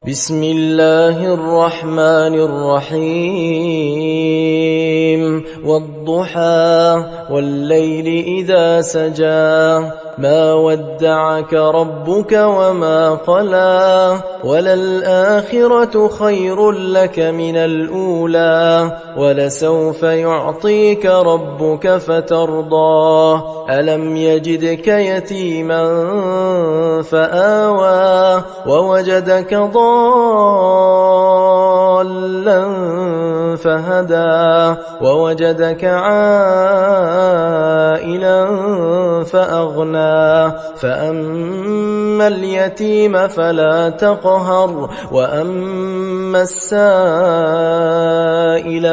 بسم الله الرحمن الرحيم والضحى والليل إذا سجى ما ودعك ربك وما قلى وللآخرة خير لك من الأولى ولسوف يعطيك ربك فترضى ألم يجدك يتيما فآوى ووجدك ضالا فهدى ووجدك عائلا فأغنى فأما اليتيم فلا تقهر وأما السائل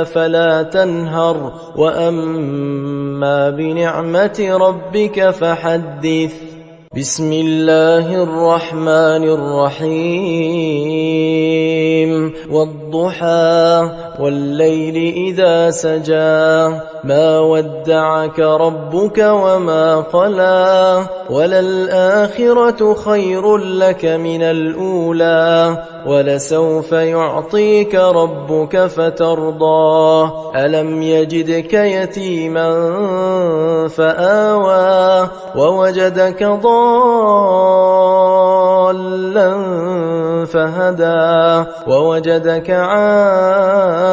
فلا تنهر وأما بنعمة ربك فحدث بسم الله الرحمن الرحيم والضحى والليل إذا سجى ما ودعك ربك وما قلى وللآخرة خير لك من الأولى ولسوف يعطيك ربك فترضى ألم يجدك يتيما فآوى ووجدك ضالا فهدى ووجدك عائلا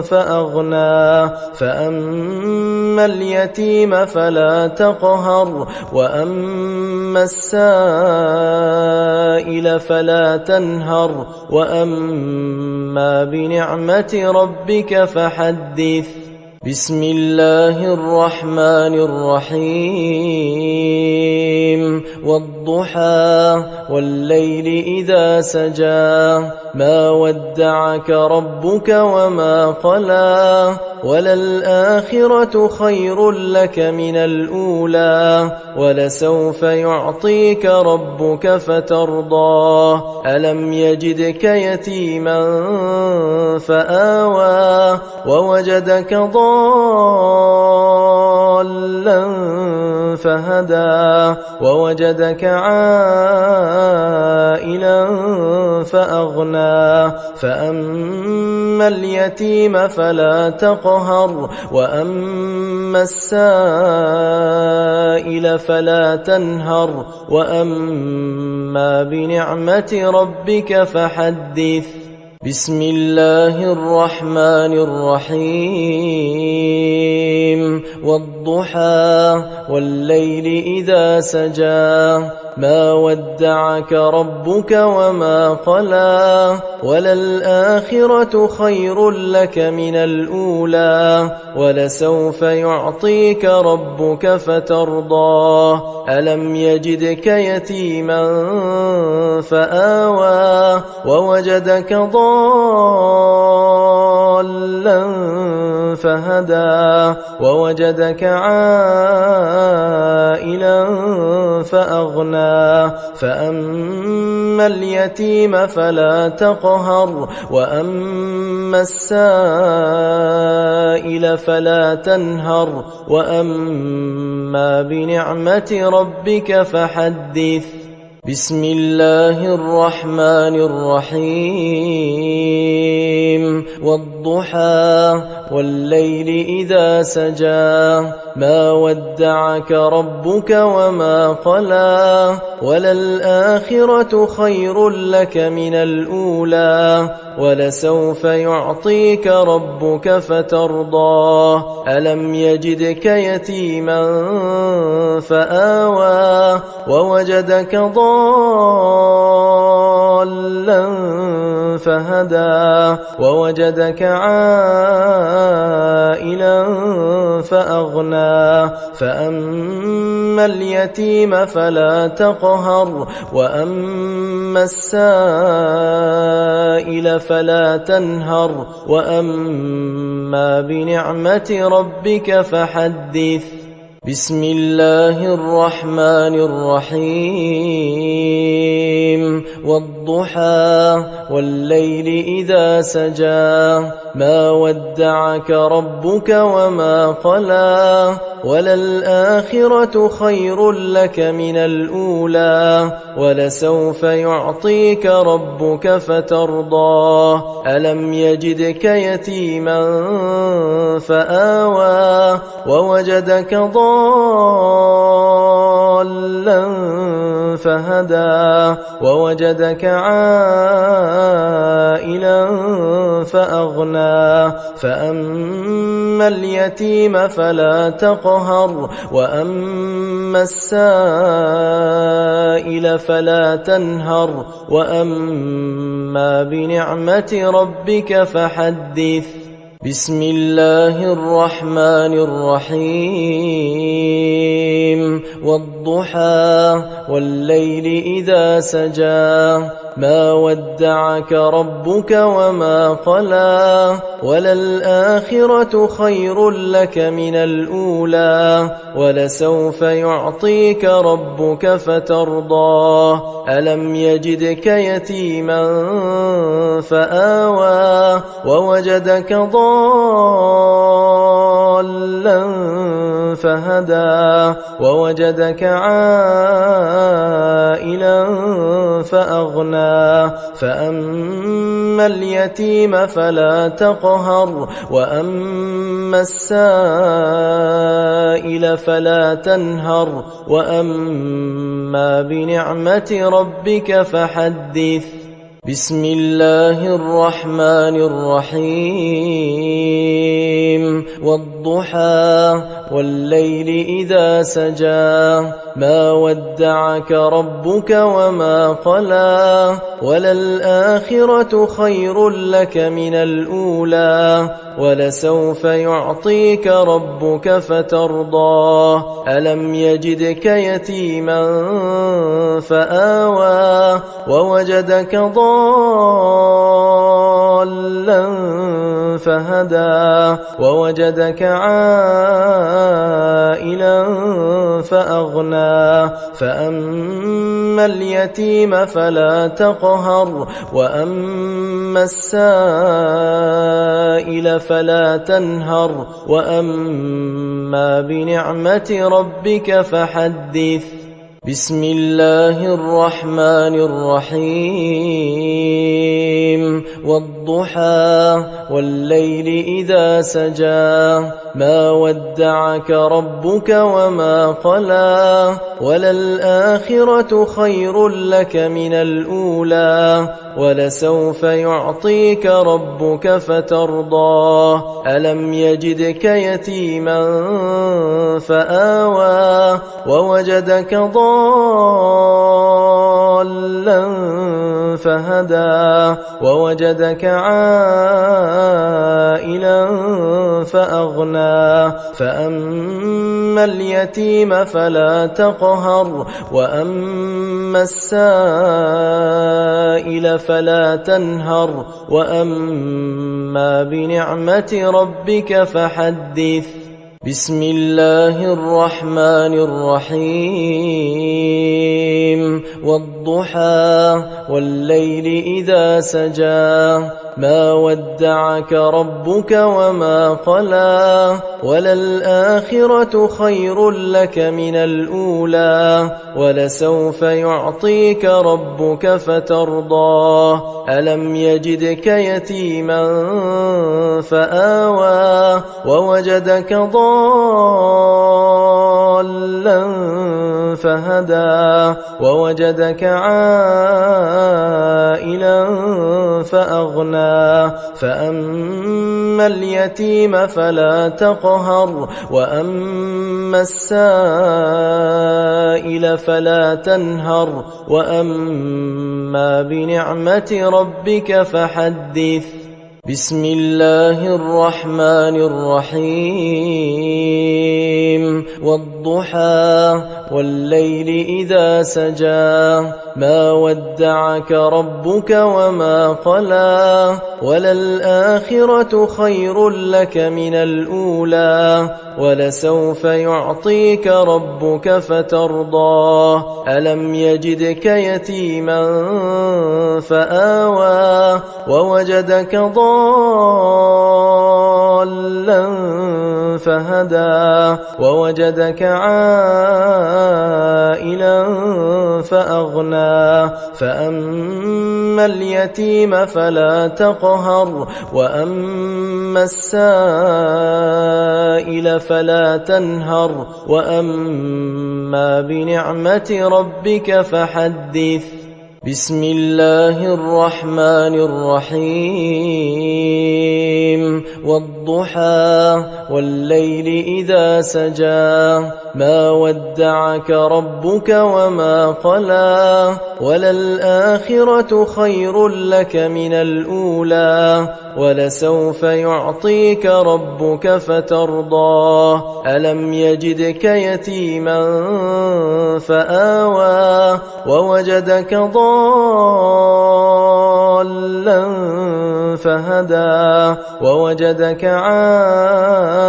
فأغنى فأما اليتيم فلا تقهر وأما السائل فلا تنهر وأما بنعمة ربك فحدث بسم الله الرحمن الرحيم والضحى والليل إذا سجى ما ودعك ربك وما قلى وللآخرة خير لك من الأولى ولسوف يعطيك ربك فترضى ألم يجدك يتيما فآوى ووجدك ضالا فهدى ووجدك عائلا فأغنى فأما اليتيم فلا تقهر وأما السائل فلا تنهر وأما بنعمة ربك فحدث بسم الله الرحمن الرحيم والضحى والليل إذا سجى ما ودعك ربك وما قلى وللآخرة خير لك من الأولى ولسوف يعطيك ربك فترضى ألم يجدك يتيما فآوى ووجدك ضالا فهدى ووجدك عائلا فأغنى فأما اليتيم فلا تقهر وأما السائل فلا تنهر وأما بنعمة ربك فحدث بسم الله الرحمن الرحيم والضحى والليل إذا سجى ما ودعك ربك وما قلى وللآخرة خير لك من الأولى ولسوف يعطيك ربك فترضى ألم يجدك يتيما فآوى ووجدك ضالا فهدى ووجدك عائلا فأغنى فأما اليتيم فلا تقهر وأما السائل فلا تنهر وأما بنعمة ربك فحدث بسم الله الرحمن الرحيم والضحى والليل إذا سجى ما ودعك ربك وما قلى وللآخرة خير لك من الأولى ولسوف يعطيك ربك فترضى ألم يجدك يتيما فآوى ووجدك ضالا فهدى ووجدك عائلا فأغنى فأما اليتيم فلا تقهر وأما السائل فلا تنهر وأما بنعمة ربك فحدث بسم الله الرحمن الرحيم والضحى والليل إذا سجى ما ودعك ربك وما قلى وللآخرة خير لك من الأولى ولسوف يعطيك ربك فترضى ألم يجدك يتيما فآوى ووجدك ضالا فهدى ووجدك عائلا فأغنى فأما اليتيم فلا تقهر وأما السائل فلا تنهر وأما بنعمة ربك فحدث بسم الله الرحمن الرحيم والضحى والليل إذا سجى ما ودعك ربك وما قلى وللآخرة خير لك من الأولى ولسوف يعطيك ربك فترضى ألم يجدك يتيما فآوى ووجدك ضالا فهدى ووجدك عائلا فأغنى فأما اليتيم فلا تقهر وأما السائل فلا تنهر وأما بنعمة ربك فحدث بسم الله الرحمن الرحيم والضحى والليل إذا سجى ما ودعك ربك وما قلى وللآخرة خير لك من الأولى ولسوف يعطيك ربك فترضى ألم يجدك يتيما فآوى ووجدك ضالا فهدى ووجدك عائلا فأغنى فأما اليتيم فلا تقهر وأما السائل فلا تنهر وأما بنعمة ربك فحدث بسم الله الرحمن الرحيم والضحى والليل إذا سجى ما ودعك ربك وما قلى وللآخرة خير لك من الأولى ولسوف يعطيك ربك فترضى ألم يجدك يتيما فآوى ووجدك ضالا فهدى ووجدك عائلا فأغنى فأما اليتيم فلا تقهر وأما السائل فلا تنهر وأما بنعمة ربك فحدث بسم الله الرحمن الرحيم والضحى والليل إذا سجى ما ودعك ربك وما قلى وللآخرة خير لك من الأولى ولسوف يعطيك ربك فترضى ألم يجدك يتيما فآوى ووجدك ضالا فهدى ووجدك عائلا فأغنى فأما اليتيم فلا تقهر وأما السائل فلا تنهر وأما بنعمة ربك فحدث بسم الله الرحمن الرحيم والضحى والليل إذا سجى ما ودعك ربك وما قلى وللآخرة خير لك من الأولى ولسوف يعطيك ربك فترضى ألم يجدك يتيما فآوى ووجدك ضالا فهدى ووجدك عائلا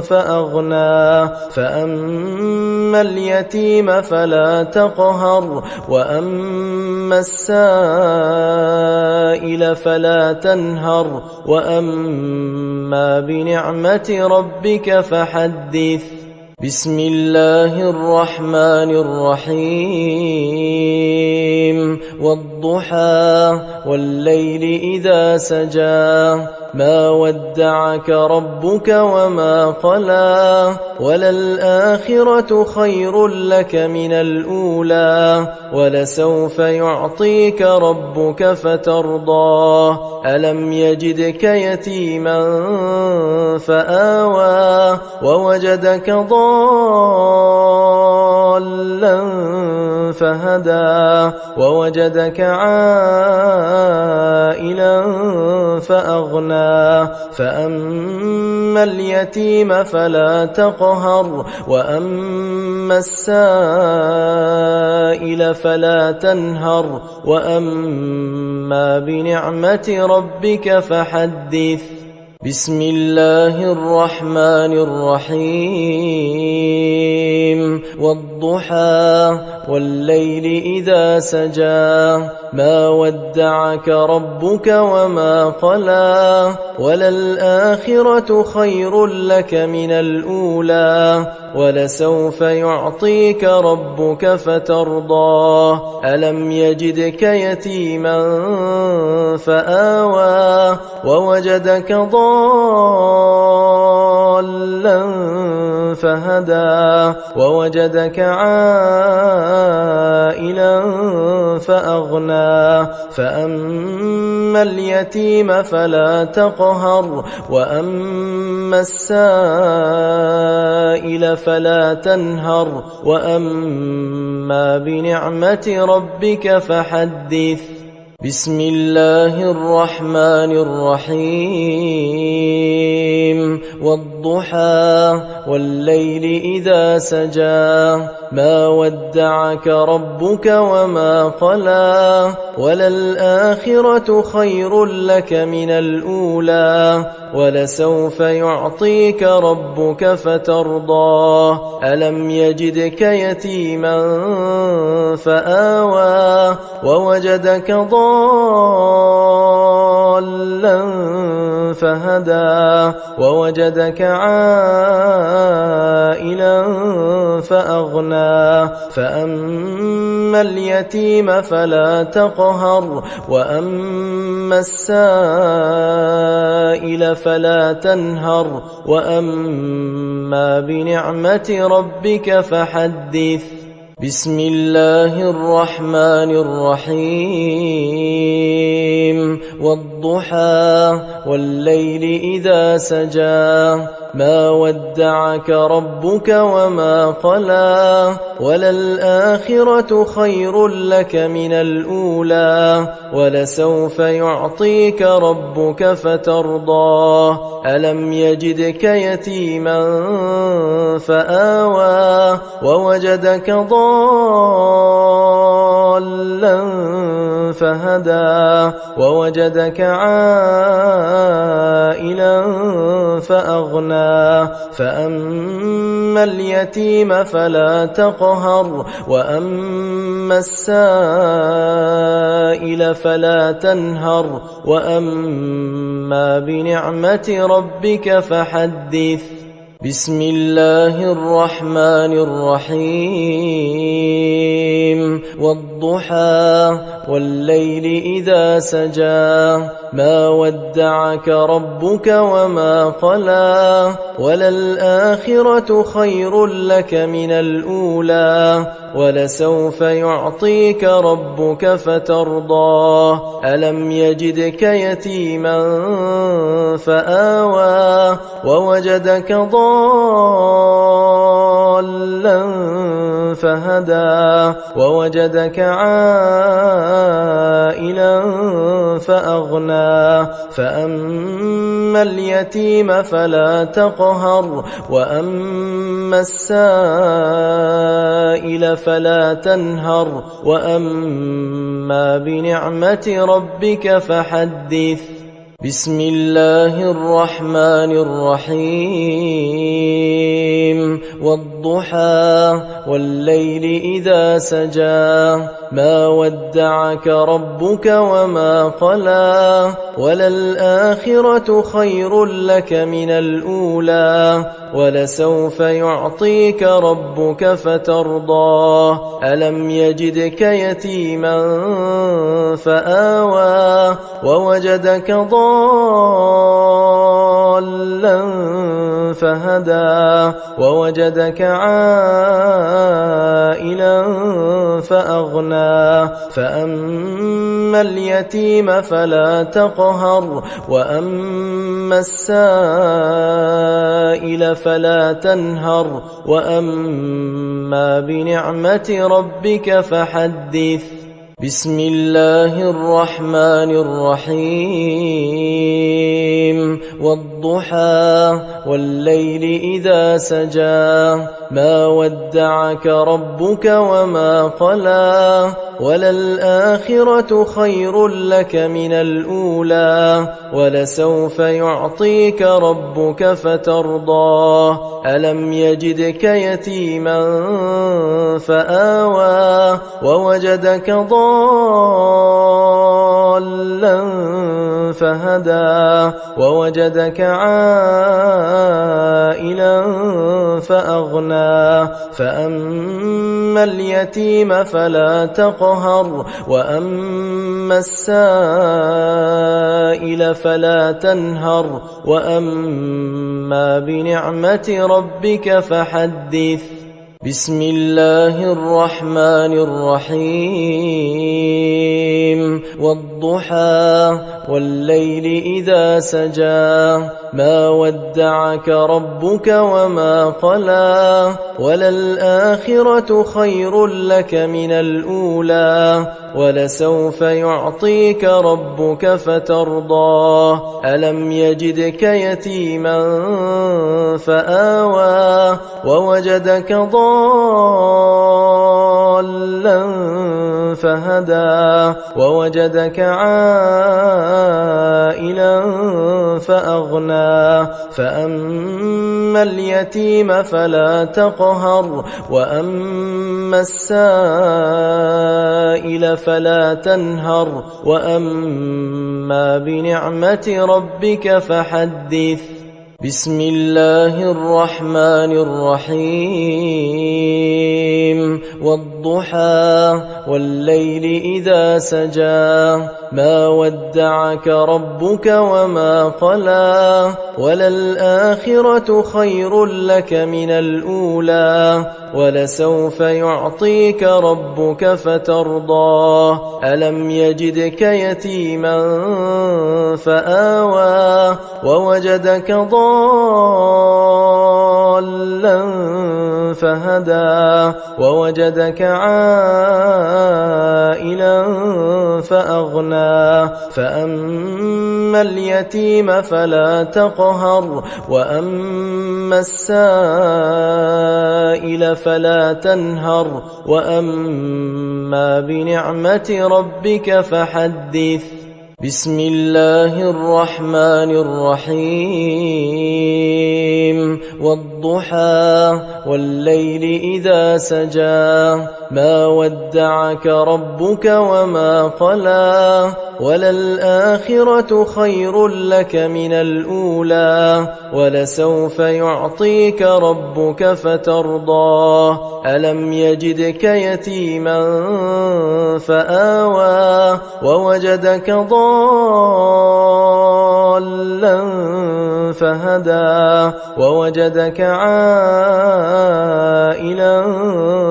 فأغنى فأما اليتيم فلا تقهر وأما السائل فلا تنهر وأما بنعمة ربك فحدث بسم الله الرحمن الرحيم والضحى والليل إذا سجى ما ودعك ربك وما قلى وللآخرة خير لك من الأولى ولسوف يعطيك ربك فترضى ألم يجدك يتيما فآوى ووجدك ضالا فهدى ووجدك عائلا فأغنى فأما اليتيم فلا تقهر وأما السائل فلا تنهر وأما بنعمة ربك فحدث بسم الله الرحمن الرحيم والضحى والليل إذا سجى ما ودعك ربك وما قلى وللآخرة خير لك من الأولى ولسوف يعطيك ربك فترضى ألم يجدك يتيما فآوى ووجدك ضالا فهدى ووجدك عائلا فأغنى فأما اليتيم فلا تقهر وأما السائل فلا تنهر وأما بنعمة ربك فحدث بسم الله الرحمن الرحيم والضحى والليل إذا سجى ما ودعك ربك وما قلى وللآخرة خير لك من الأولى ولسوف يعطيك ربك فترضى ألم يجدك يتيما فآوى ووجدك ضالا فهدى ووجدك عائلا فأغنى فأما اليتيم فلا تقهر وأما السائل فلا تنهر وأما بنعمة ربك فحدث بسم الله الرحمن الرحيم والضحى والليل إذا سجى ما ودعك ربك وما قلى وللآخرة خير لك من الأولى ولسوف يعطيك ربك فترضى ألم يجدك يتيما فآوى ووجدك ضالا فهدى ووجدك عائلا فأغنى فأما اليتيم فلا تقهر وأما السائل فلا تنهر وأما بنعمة ربك فحدث بسم الله الرحمن الرحيم والضحى والليل إذا سجى ما ودعك ربك وما قلى وللآخرة خير لك من الأولى ولسوف يعطيك ربك فترضى ألم يجدك يتيما فآوى ووجدك ضالا فهدى ووجدك عائلا فأغنى فأما اليتيم فلا تقهر وأما السائل فلا تنهر وأما بنعمة ربك فحدث بسم الله الرحمن الرحيم والضحى والليل إذا سجى ما ودعك ربك وما قلى وللآخرة خير لك من الأولى ولسوف يعطيك ربك فترضى ألم يجدك يتيما فآوى ووجدك ضالا فهدى ووجدك عائلا فأغنى فأما اليتيم فلا تقهر وأما السائل فلا تنهر وأما بنعمة ربك فحدث بسم الله الرحمن الرحيم والضحى والليل إذا سجى ما ودعك ربك وما قلى وللآخرة خير لك من الأولى ولسوف يعطيك ربك فترضى ألم يجدك يتيما فآوى ووجدك ضالا فهدى ووجدك عائلا فأغنى فأما اليتيم فلا تقهر وأما السائل فلا تنهر وأما بنعمة ربك فحدث بسم الله الرحمن الرحيم والضحى والليل إذا سجى ما ودعك ربك وما قلى وللآخرة خير لك من الأولى ولسوف يعطيك ربك فترضى ألم يجدك يتيما فآوى ووجدك ضالا فهدى ووجدك عائلا فأغنى فأما اليتيم فلا تقهر وأما السائل فلا تنهر وأما بنعمة ربك فحدث بسم الله الرحمن الرحيم والضحى والليل إذا سجى ما ودعك ربك وما قلى وللآخرة خير لك من الأولى ولسوف يعطيك ربك فترضى ألم يجدك يتيما فآوى ووجدك ضالا فهدى ووجدك عائلا فأغنى فأما اليتيم فلا تقهر وأما السائل فلا تنهر وأما بنعمة ربك فحدث بسم الله الرحمن الرحيم والضحى والليل إذا سجى ما ودعك ربك وما قلى وللآخرة خير لك من الأولى ولسوف يعطيك ربك فترضى ألم يجدك يتيما فآوى ووجدك ضالا فهدى ووجدك عائلا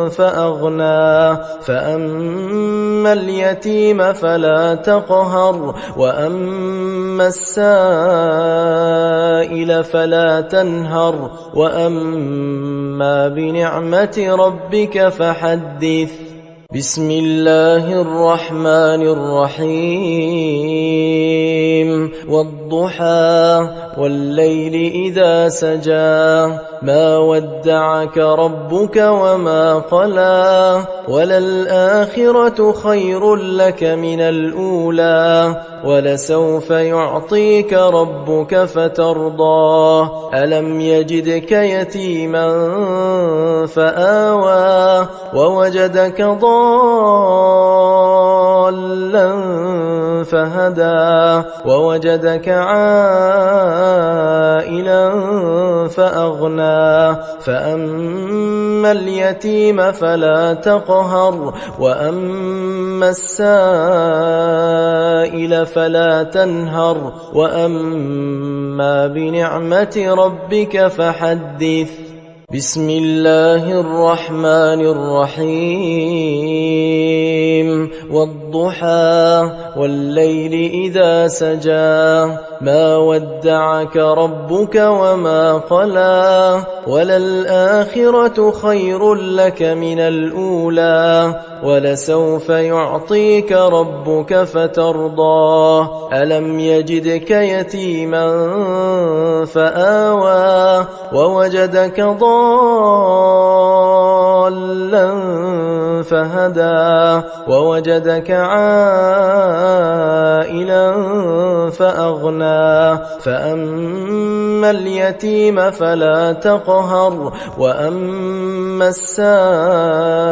فأغنى فأما اليتيم فلا تقهر وأما السائل فلا تنهر وأما بنعمة ربك فحدث بسم الله الرحمن الرحيم والضحى والليل إذا سجى ما ودعك ربك وما قلى وللآخرة خير لك من الأولى ولسوف يعطيك ربك فترضى ألم يجدك يتيما فآوى ووجدك ضالا فهدى ووجدك عائلا فأغنى فأما اليتيم فلا تقهر وأما السائل فلا تنهر وأما بنعمة ربك فحدث بسم الله الرحمن الرحيم والضحى والليل إذا سجى ما ودعك ربك وما قلى وللآخرة خير لك من الأولى ولسوف يعطيك ربك فترضى ألم يجدك يتيما فآوى ووجدك ضالا فهدى ووجدك عائلا فأغنى فأما اليتيم فلا تقهر وأما السائل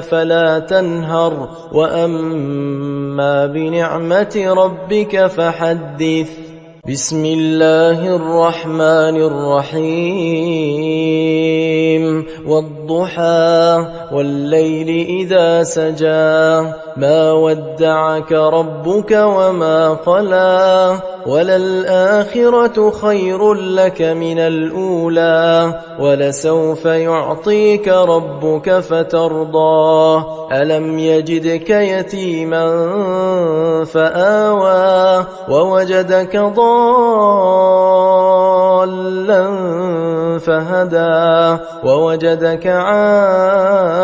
فلا تنهر وأما بنعمة ربك فحدث بسم الله الرحمن الرحيم والضحى والليل إذا سجى ما ودعك ربك وما قلى وللآخرة خير لك من الأولى ولسوف يعطيك ربك فترضى ألم يجدك يتيما فآوى ووجدك ضالا فهدى ووجدك عائلا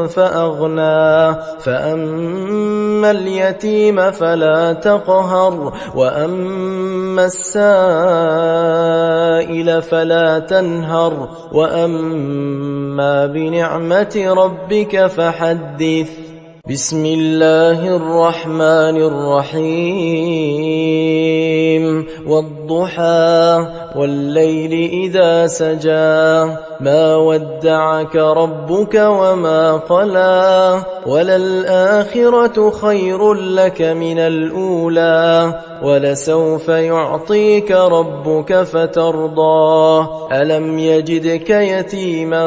فأغنى فأما اليتيم فلا تقهر وأما السائل فلا تنهر وأما بنعمة ربك فحدث بسم الله الرحمن الرحيم والضحى والليل إذا سجى ما ودعك ربك وما قلى وللآخرة خير لك من الأولى ولسوف يعطيك ربك فترضى ألم يجدك يتيما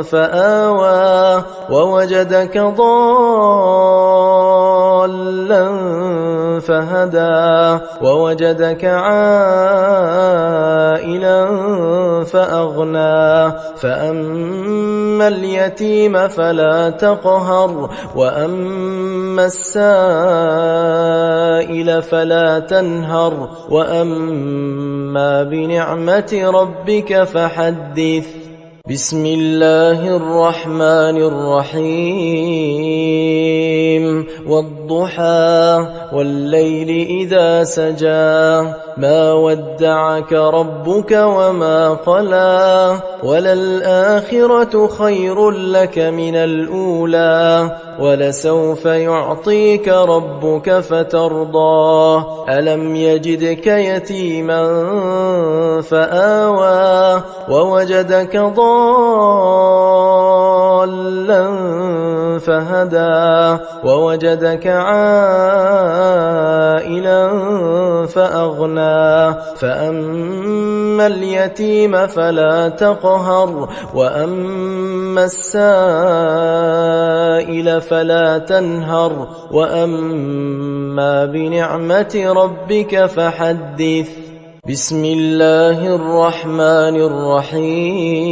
فآوى ووجدك ضالا فهدى ووجدك عائلا فأغنى فأما اليتيم فلا تقهر وأما السائل فلا تنهر وأما بنعمة ربك فحدث بسم الله الرحمن الرحيم والضحى والليل إذا سجى ما ودعك ربك وما قلى وللآخرة خير لك من الأولى ولسوف يعطيك ربك فترضى ألم يجدك يتيما فآوى ووجدك ضالا فهدى ووجدك عائلا فأغنى فأما اليتيم فلا تقهر وأما السائل فلا تنهر وأما بنعمة ربك فحدث بسم الله الرحمن الرحيم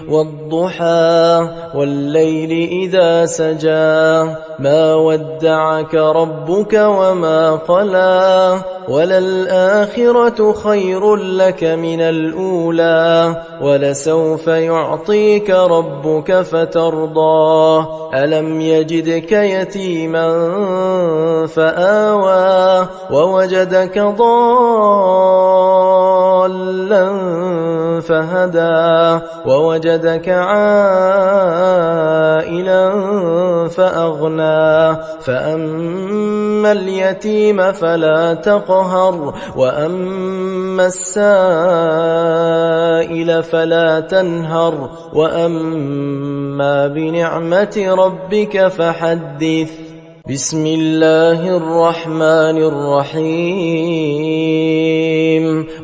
والضحى والليل إذا سجى ما ودعك ربك وما قلى وللآخرة خير لك من الأولى ولسوف يعطيك ربك فترضى ألم يجدك يتيما فآوى ووجدك ضالا فهدى ووجدك عائلا فأغنى فأما اليتيم فلا تقهر وأما السائل فلا تنهر وأما بنعمة ربك فحدث بسم الله الرحمن الرحيم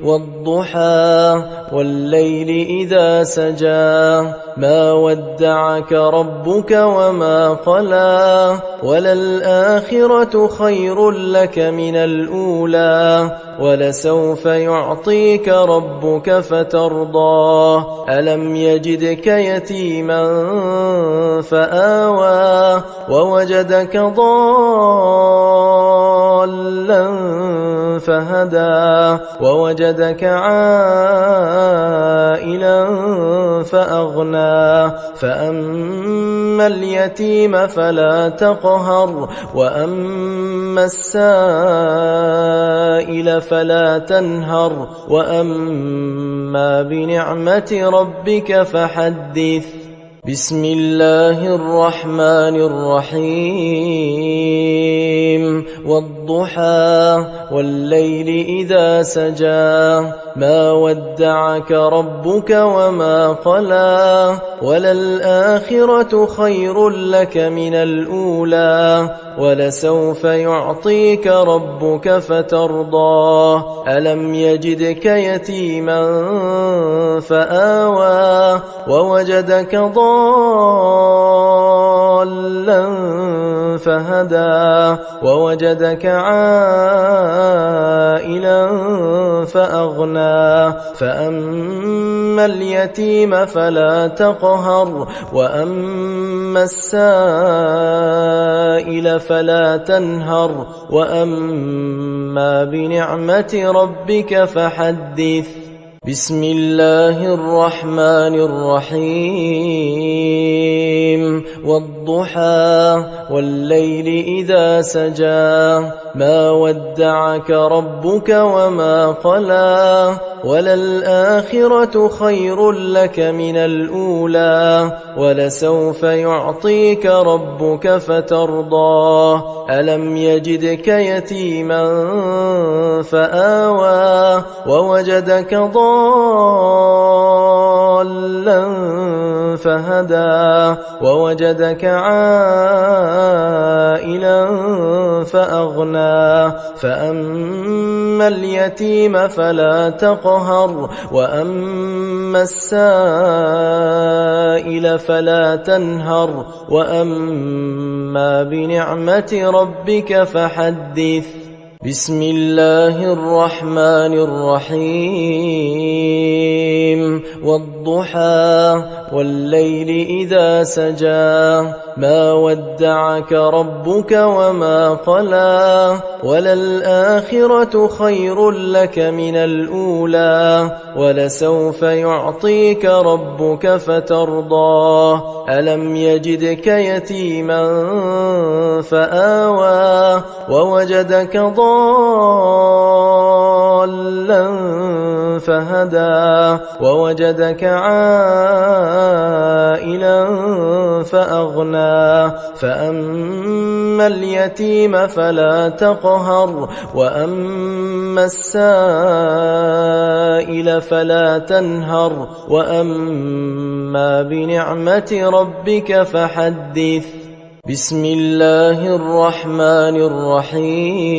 والضحى والليل إذا سجى ما ودعك ربك وما قلى وللآخرة خير لك من الأولى ولسوف يعطيك ربك فترضى ألم يجدك يتيما فآوى ووجدك ضالا فهدى ووجدك عائلا فأغنى فأما اليتيم فلا تقهر وأما السائل فلا تنهر وأما بنعمة ربك فحدث بسم الله الرحمن الرحيم والضحى والليل إذا سجى ما ودعك ربك وما قلى وللآخرة خير لك من الأولى ولسوف يعطيك ربك فترضى ألم يجدك يتيما فآوى ووجدك ضالا فهدى ووجدك عائلا فأغنى فأما اليتيم فلا تقهر وأما السائل فلا تنهر وأما بنعمة ربك فحدث بسم الله الرحمن الرحيم والضحى والليل إذا سجى ما ودعك ربك وما قلى وللآخرة خير لك من الأولى ولسوف يعطيك ربك فترضى ألم يجدك يتيما فآوى ووجدك ضالا فهدى ووجدك عائلا فأغنى فأما اليتيم فلا تقهر وأما السائل فلا تنهر وأما بنعمة ربك فحدث بسم الله الرحمن الرحيم والضحى والليل إذا سجى ما ودعك ربك وما قلى وللآخرة خير لك من الأولى ولسوف يعطيك ربك فترضى ألم يجدك يتيما فآوى ووجدك ضالا فهدى ووجدك عائلا فأغنى فأما اليتيم فلا تقهر وأما السائل فلا تنهر وأما بنعمة ربك فحدث بسم الله الرحمن الرحيم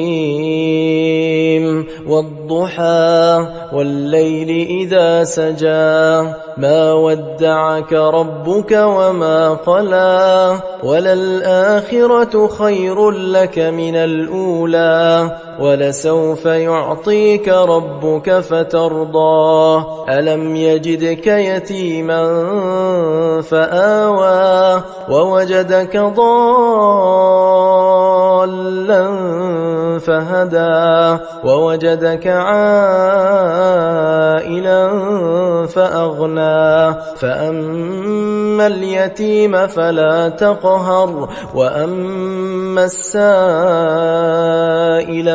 والضحى والليل إذا سجى ما ودعك ربك وما قلى وللآخرة خير لك من الأولى ولسوف يعطيك ربك فترضى ألم يجدك يتيما فآوى ووجدك ضالا فهدى ووجدك عائلا فأغنى فأما اليتيم فلا تقهر وأما السائل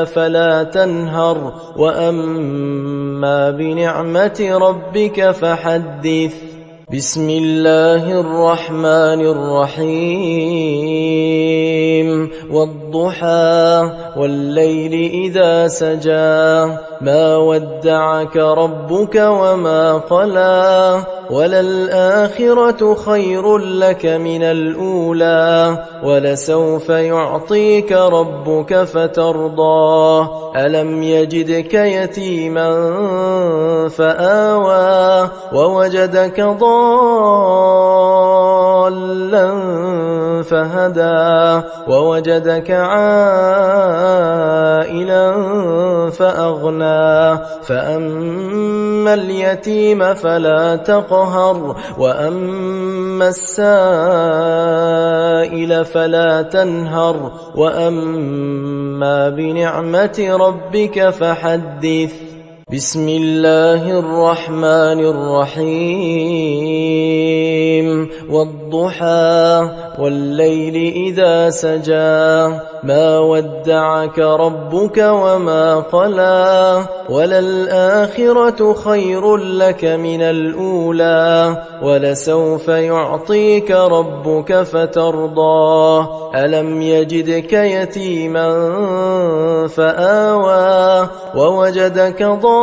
فلا تنهر وأما بنعمة ربك فحدث بسم الله الرحمن الرحيم والضحى والليل إذا سجى ما ودعك ربك وما قلى وللآخرة خير لك من الأولى ولسوف يعطيك ربك فترضى ألم يجدك يتيما فآوى ووجدك ضالا فهدى ووجدك عائلا فأغنى فأما اليتيم فلا تقهر وأما السائل فلا تنهر وأما بنعمة ربك فحدث بسم الله الرحمن الرحيم والضحى والليل إذا سجى ما ودعك ربك وما قلى وللآخرة خير لك من الأولى ولسوف يعطيك ربك فترضى ألم يجدك يتيما فآوى ووجدك ضالا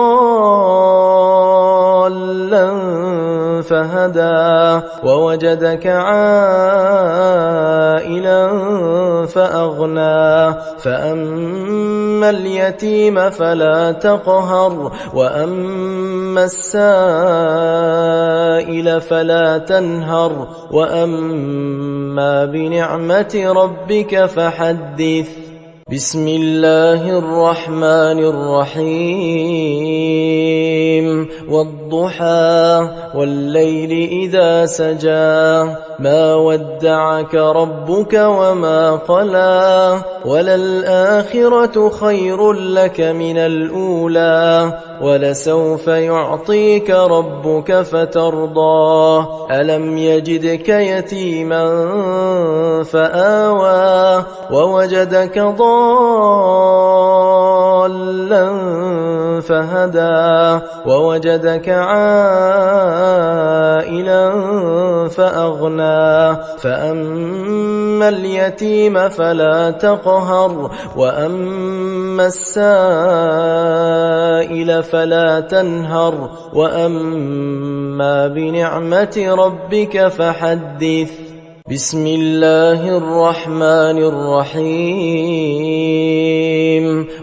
فهدى ووجدك عائلا فأغنى فأما اليتيم فلا تقهر وأما السائل فلا تنهر وأما بنعمة ربك فحدث بسم الله الرحمن الرحيم والضحى والليل إذا سجى ما ودعك ربك وما قلى وللآخرة خير لك من الأولى ولسوف يعطيك ربك فترضى ألم يجدك يتيما فآوى ووجدك ضالا فهدى ووجدك عائلا فأغنى فأما اليتيم فلا تقهر وأما السائل فلا تنهر وأما بنعمة ربك فحدث بسم الله الرحمن الرحيم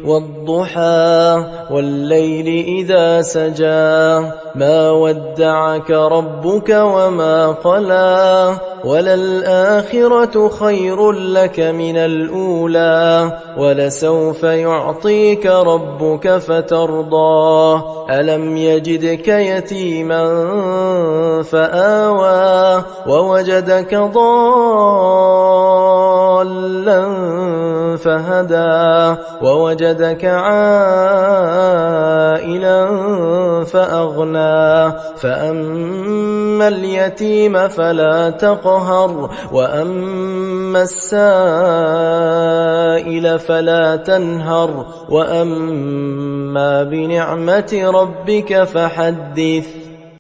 والضحى والليل إذا سجى ما ودعك ربك وما قلى وللآخرة خير لك من الأولى ولسوف يعطيك ربك فترضى ألم يجدك يتيما فآوى ووجدك ضالا فهدى ووجدك عائلا فأغنى فأما اليتيم فلا تقهر وأما السائل فلا تنهر وأما بنعمة ربك فحدث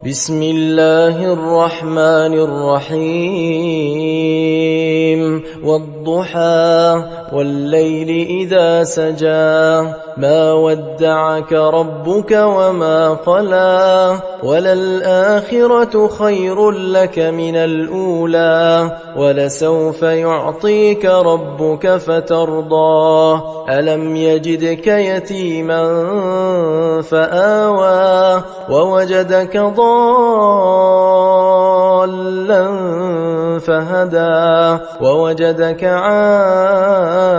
بسم الله الرحمن الرحيم والضحى والليل إذا سجى ما ودعك ربك وما قلى وللآخرة خير لك من الأولى ولسوف يعطيك ربك فترضى ألم يجدك يتيما فآوى ووجدك ضالا فهدى ووجدك عائلا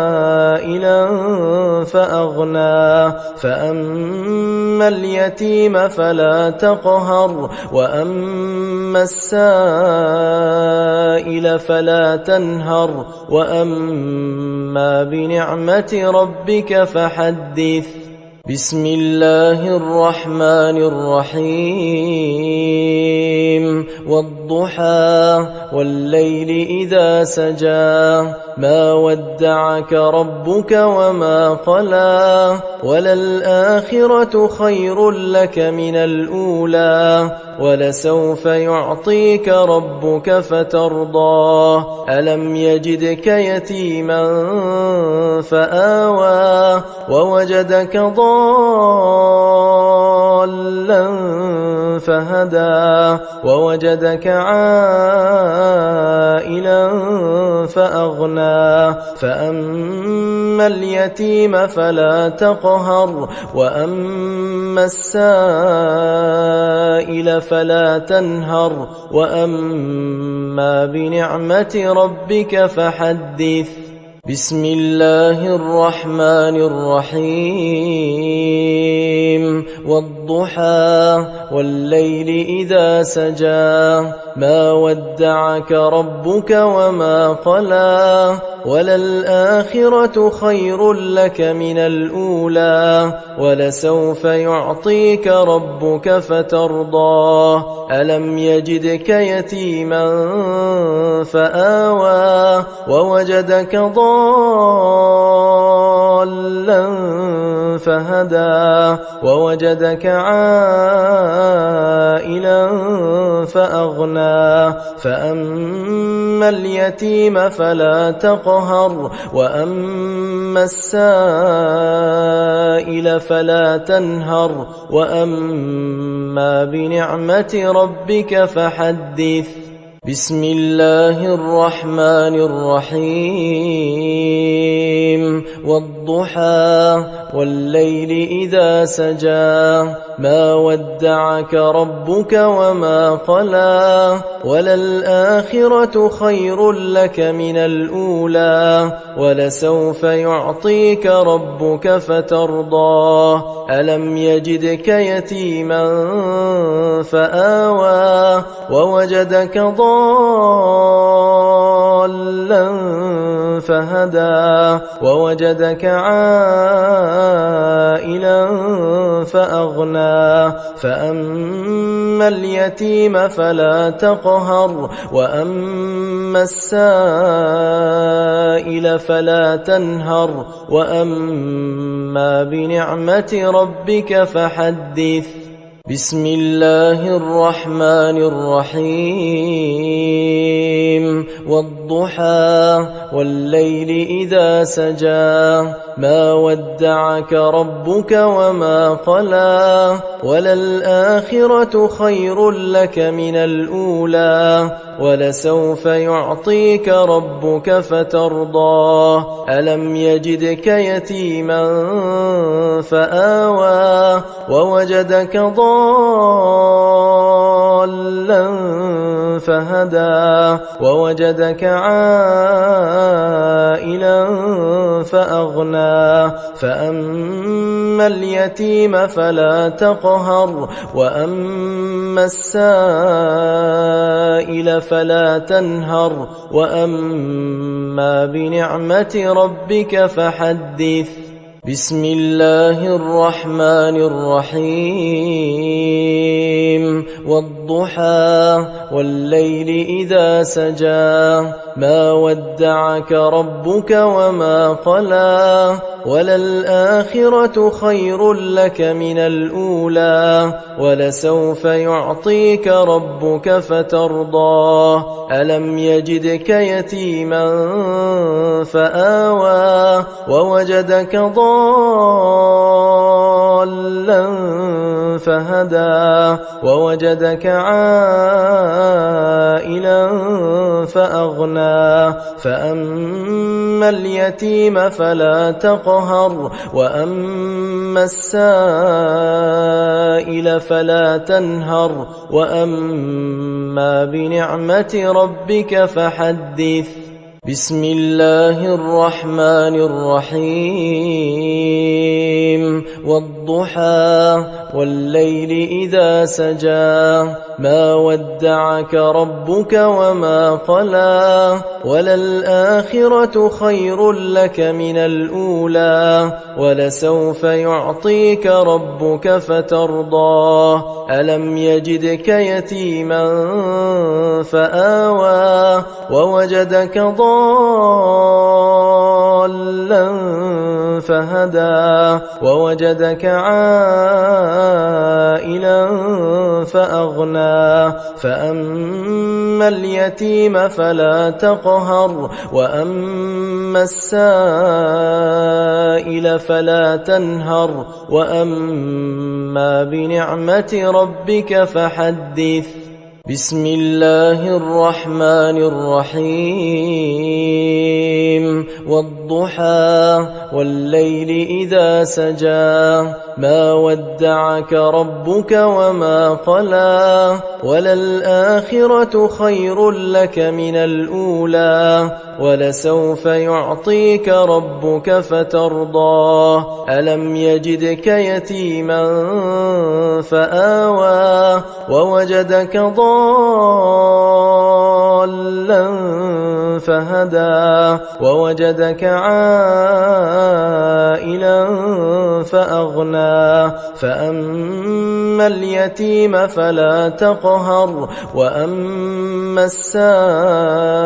فأغنى فأما اليتيم فلا تقهر وأما السائل فلا تنهر وأما بنعمة ربك فحدث بسم الله الرحمن الرحيم والضحى والليل إذا سجى ما ودعك ربك وما قلى وللآخرة خير لك من الأولى ولسوف يعطيك ربك فترضى ألم يجدك يتيما فآوى ووجدك ضالا فهدى ووجدك عائلا فأغنى فأما اليتيم فلا تقهر وأما السائل فلا تنهر وأما بنعمة ربك فحدث بسم الله الرحمن الرحيم والضحى والليل إذا سجى ما ودعك ربك وما قلى وللآخرة خير لك من الأولى ولسوف يعطيك ربك فترضى ألم يجدك يتيما فآوى ووجدك ضالا فهدى ووجدك عائلا فأغنى فأما اليتيم فلا تقهر وأما السائل فلا تنهر وأما بنعمة ربك فحدث بسم الله الرحمن الرحيم والضحى والليل إذا سجى ما ودعك ربك وما قلى وللآخرة خير لك من الأولى ولسوف يعطيك ربك فترضى ألم يجدك يتيما فآوى ووجدك ضالا فهدى ووجدك عائلا فأغنى فأما اليتيم فلا تقهر وأما السائل فلا تنهر وأما بنعمة ربك فحدث بسم الله الرحمن الرحيم والضحى والليل إذا سجى ما ودعك ربك وما قلى وللآخرة خير لك من الأولى ولسوف يعطيك ربك فترضى ألم يجدك يتيما فآوى ووجدك ضالا فهدى ووجدك عائلا فأغنى فأما اليتيم فلا تقهر وأما السائل فلا تنهر وأما بنعمة ربك فحدث بسم الله الرحمن الرحيم والضحى والليل إذا سجى ما ودعك ربك وما قلى وللآخرة خير لك من الأولى ولسوف يعطيك ربك فترضى ألم يجدك يتيما فآوى ووجدك ضالا فهدى ووجدك عائلا فأغنى فأما اليتيم فلا تقهر وأما السائل فلا تنهر وأما بنعمة ربك فحدث بسم الله الرحمن الرحيم والضحى والليل إذا سجى ما ودعك ربك وما قلى وللآخرة خير لك من الأولى ولسوف يعطيك ربك فترضى ألم يجدك يتيما فآوى ووجدك ضالا فهدى ووجدك عائلا فأغنى فأما اليتيم فلا تقهر وأما السائل فلا تنهر وأما بنعمة ربك فحدث بسم الله الرحمن الرحيم والضحى والليل إذا سجى ما ودعك ربك وما قلى وللآخرة خير لك من الأولى ولسوف يعطيك ربك فترضى ألم يجدك يتيما فآوى ووجدك ضالا فهدى ووجدك عائلا فأغنى فأما اليتيم فلا تقهر وأما السائل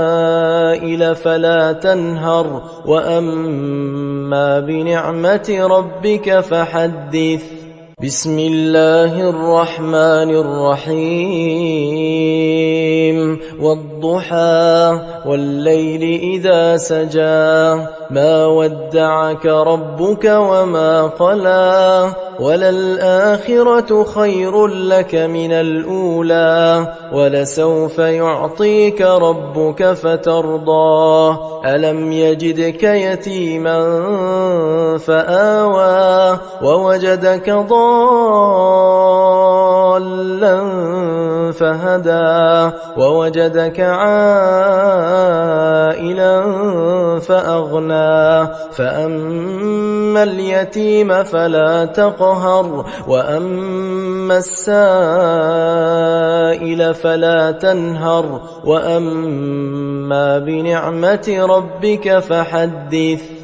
فلا تنهر وأما بنعمة ربك فحدث بسم الله الرحمن الرحيم والضحى والليل إذا سجى ما ودعك ربك وما قلى وللآخرة خير لك من الأولى ولسوف يعطيك ربك فترضى ألم يجدك يتيما فآوى ووجدك ضالا فهدى ووجدك عائلا فأغنى فأما اليتيم فلا تقهر وأما السائل فلا تنهر وأما بنعمة ربك فحدث